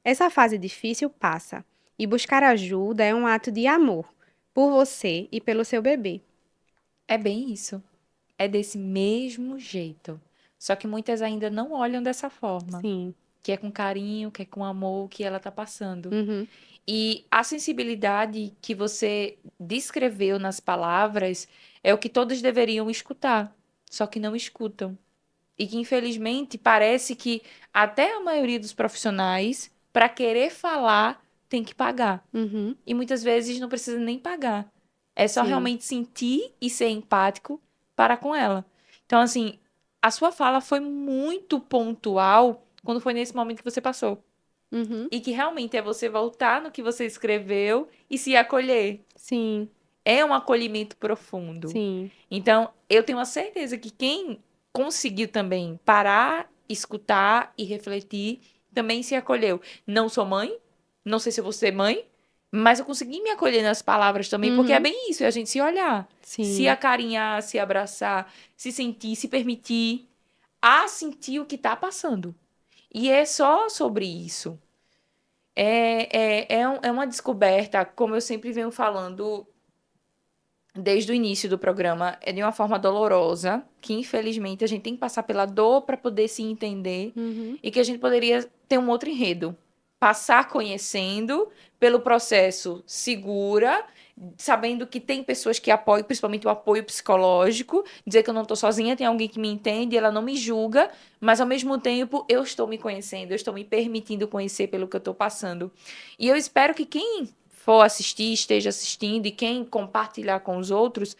B: Essa fase difícil passa, e buscar ajuda é um ato de amor por você e pelo seu bebê.
A: É bem isso. É desse mesmo jeito. Só que muitas ainda não olham dessa forma.
B: Sim.
A: Que é com carinho, que é com amor que ela tá passando.
B: Uhum.
A: E a sensibilidade que você descreveu nas palavras é o que todos deveriam escutar, só que não escutam. E que, infelizmente, parece que até a maioria dos profissionais, para querer falar, tem que pagar.
B: Uhum.
A: E muitas vezes não precisa nem pagar. É só
B: Sim.
A: realmente sentir e ser empático para com ela. Então, assim, a sua fala foi muito pontual quando foi nesse momento que você passou.
B: Uhum.
A: E que realmente é você voltar no que você escreveu e se acolher.
B: Sim.
A: É um acolhimento profundo.
B: Sim.
A: Então, eu tenho a certeza que quem conseguiu também parar, escutar e refletir, também se acolheu. Não sou mãe, não sei se eu vou ser mãe, mas eu consegui me acolher nas palavras também, porque é
B: Uhum.
A: bem isso, é a gente se olhar, se
B: Sim.
A: acarinhar, se abraçar, se sentir, se permitir a sentir o que tá passando. E é só sobre isso. É uma descoberta, como eu sempre venho falando desde o início do programa, é de uma forma dolorosa, que infelizmente a gente tem que passar pela dor para poder se entender
B: Uhum.
A: e que a gente poderia ter um outro enredo. passar conhecendo, pelo processo segura, sabendo que tem pessoas que apoiam, principalmente o apoio psicológico, dizer que eu não estou sozinha, tem alguém que me entende, ela não me julga, mas ao mesmo tempo eu estou me conhecendo, eu estou me permitindo conhecer pelo que eu estou passando. E eu espero que quem for assistir, esteja assistindo e quem compartilhar com os outros,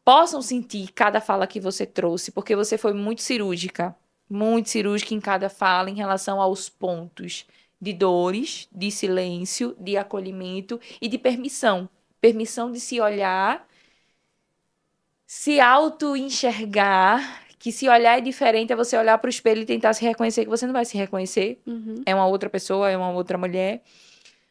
A: possam sentir cada fala que você trouxe, porque você foi muito cirúrgica em cada fala em relação aos pontos de dores, de silêncio, de acolhimento e de permissão. Permissão de se olhar, se auto-enxergar, que se olhar é diferente, é você olhar para o espelho e tentar se reconhecer, que você não vai se reconhecer. É uma outra pessoa, é uma outra mulher.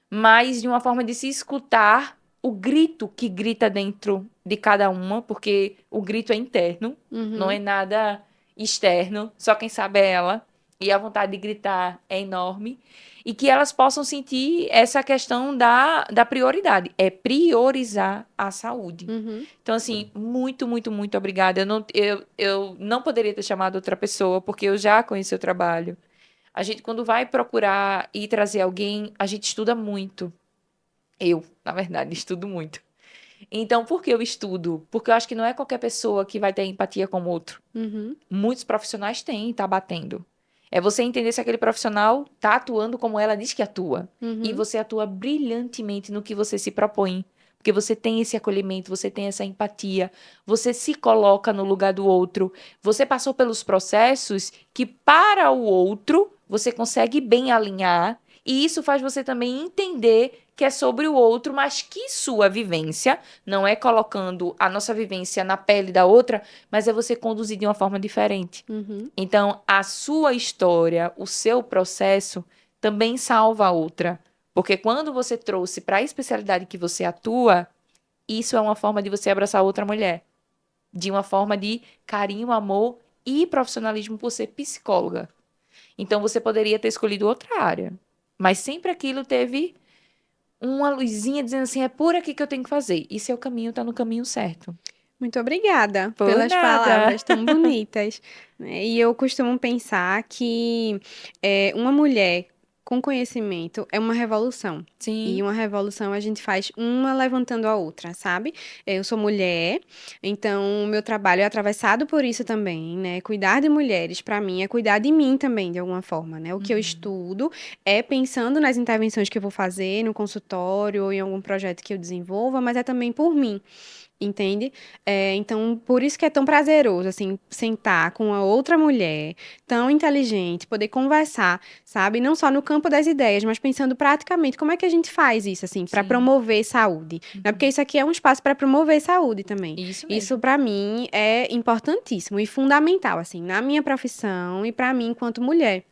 A: Mas de uma forma de se escutar o grito que grita dentro de cada uma, porque o grito é interno, não é nada externo, só quem sabe é ela. E a vontade de gritar é enorme. E que elas possam sentir essa questão da prioridade. É priorizar a saúde. Então, assim, muito, muito, muito obrigada. Eu não poderia ter chamado outra pessoa, porque eu já conheci o trabalho. A gente, quando vai procurar e trazer alguém, a gente estuda muito. Eu, na verdade, estudo muito. Então, por que eu estudo? Porque eu acho que não é qualquer pessoa que vai ter empatia com o outro. Muitos profissionais têm e tá batendo. É você entender se aquele profissional tá atuando como ela diz que atua. E você atua brilhantemente no que você se propõe. Porque você tem esse acolhimento, você tem essa empatia, você se coloca no lugar do outro. Você passou pelos processos que, para o outro, você consegue bem alinhar. E isso faz você também entender que é sobre o outro, mas que sua vivência não é colocando a nossa vivência na pele da outra, mas é você conduzir de uma forma diferente. Então, a sua história, o seu processo, também salva a outra. Porque quando você trouxe para a especialidade que você atua, isso é uma forma de você abraçar outra mulher. De uma forma de carinho, amor e profissionalismo por ser psicóloga. Então, você poderia ter escolhido outra área. Mas sempre aquilo teve uma luzinha dizendo assim, é por aqui que eu tenho que fazer. E seu caminho está no caminho certo.
B: Muito obrigada
A: Por
B: pelas
A: nada.
B: palavras tão bonitas, né? E eu costumo pensar que uma mulher com conhecimento é uma revolução. E
A: Sim.
B: uma revolução a gente faz uma levantando a outra, sabe? Eu sou mulher, então o meu trabalho é atravessado por isso também, né? Cuidar de mulheres, para mim, é cuidar de mim também, de alguma forma, né? O que eu estudo é pensando nas intervenções que eu vou fazer no consultório ou em algum projeto que eu desenvolva, mas é também por mim. Entende? Então, por isso que é tão prazeroso, assim, sentar com uma outra mulher tão inteligente, poder conversar, sabe? Não só no campo das ideias, mas pensando praticamente como é que a gente faz isso, assim, para
A: Sim.
B: promover saúde. Não é porque isso aqui é um espaço para promover saúde também.
A: Isso
B: Isso,
A: mesmo.
B: para mim, é importantíssimo e fundamental, assim, na minha profissão e para mim enquanto mulher.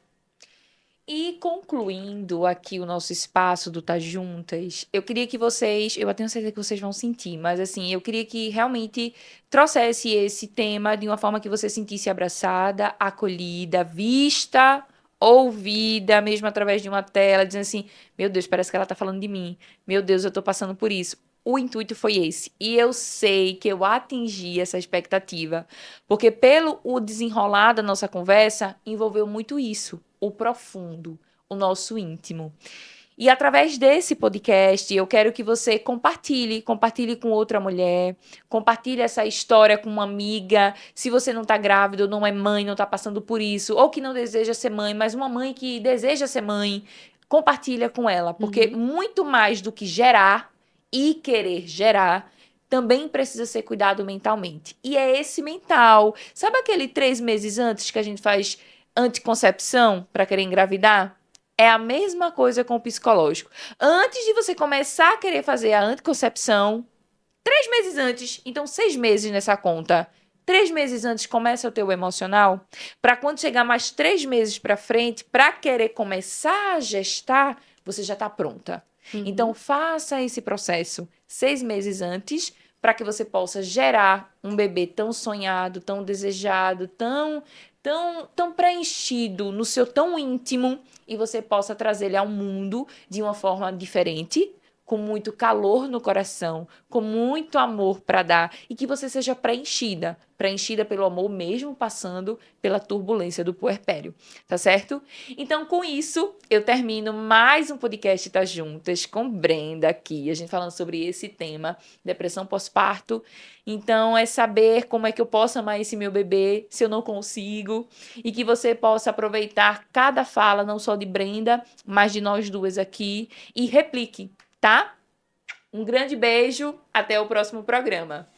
A: E concluindo aqui o nosso espaço do Tá Juntas, eu queria que vocês, eu tenho certeza que vocês vão sentir, mas assim, eu queria que realmente trouxesse esse tema de uma forma que você sentisse abraçada, acolhida, vista, ouvida, mesmo através de uma tela, dizendo assim: meu Deus, parece que ela tá falando de mim. Meu Deus, eu tô passando por isso. O intuito foi esse. E eu sei que eu atingi essa expectativa, porque pelo o desenrolar da nossa conversa, envolveu muito isso, o profundo, o nosso íntimo. E através desse podcast, eu quero que você compartilhe com outra mulher, compartilhe essa história com uma amiga. Se você não está grávida, ou não é mãe, não está passando por isso, ou que não deseja ser mãe, mas uma mãe que deseja ser mãe, compartilha com ela, porque muito mais do que gerar e querer gerar, também precisa ser cuidado mentalmente. E é esse mental. Sabe aquele 3 meses antes que a gente faz anticoncepção para querer engravidar? É a mesma coisa com o psicológico. Antes de você começar a querer fazer a anticoncepção, 3 meses antes, então 6 meses nessa conta. 3 meses antes começa o teu emocional, para quando chegar mais 3 meses para frente, para querer começar a gestar, você já está pronta. Então faça esse processo 6 meses antes, para que você possa gerar um bebê tão sonhado, tão desejado, tão preenchido no seu tão íntimo, e você possa trazer ele ao mundo de uma forma diferente, com muito calor no coração, com muito amor para dar e que você seja preenchida pelo amor mesmo passando pela turbulência do puerpério, tá certo? Então, com isso, eu termino mais um podcast Tá Juntas com Brenda aqui, a gente falando sobre esse tema, depressão pós-parto. Então, é saber como é que eu posso amar esse meu bebê se eu não consigo e que você possa aproveitar cada fala, não só de Brenda, mas de nós duas aqui e replique, tá? Um grande beijo, até o próximo programa.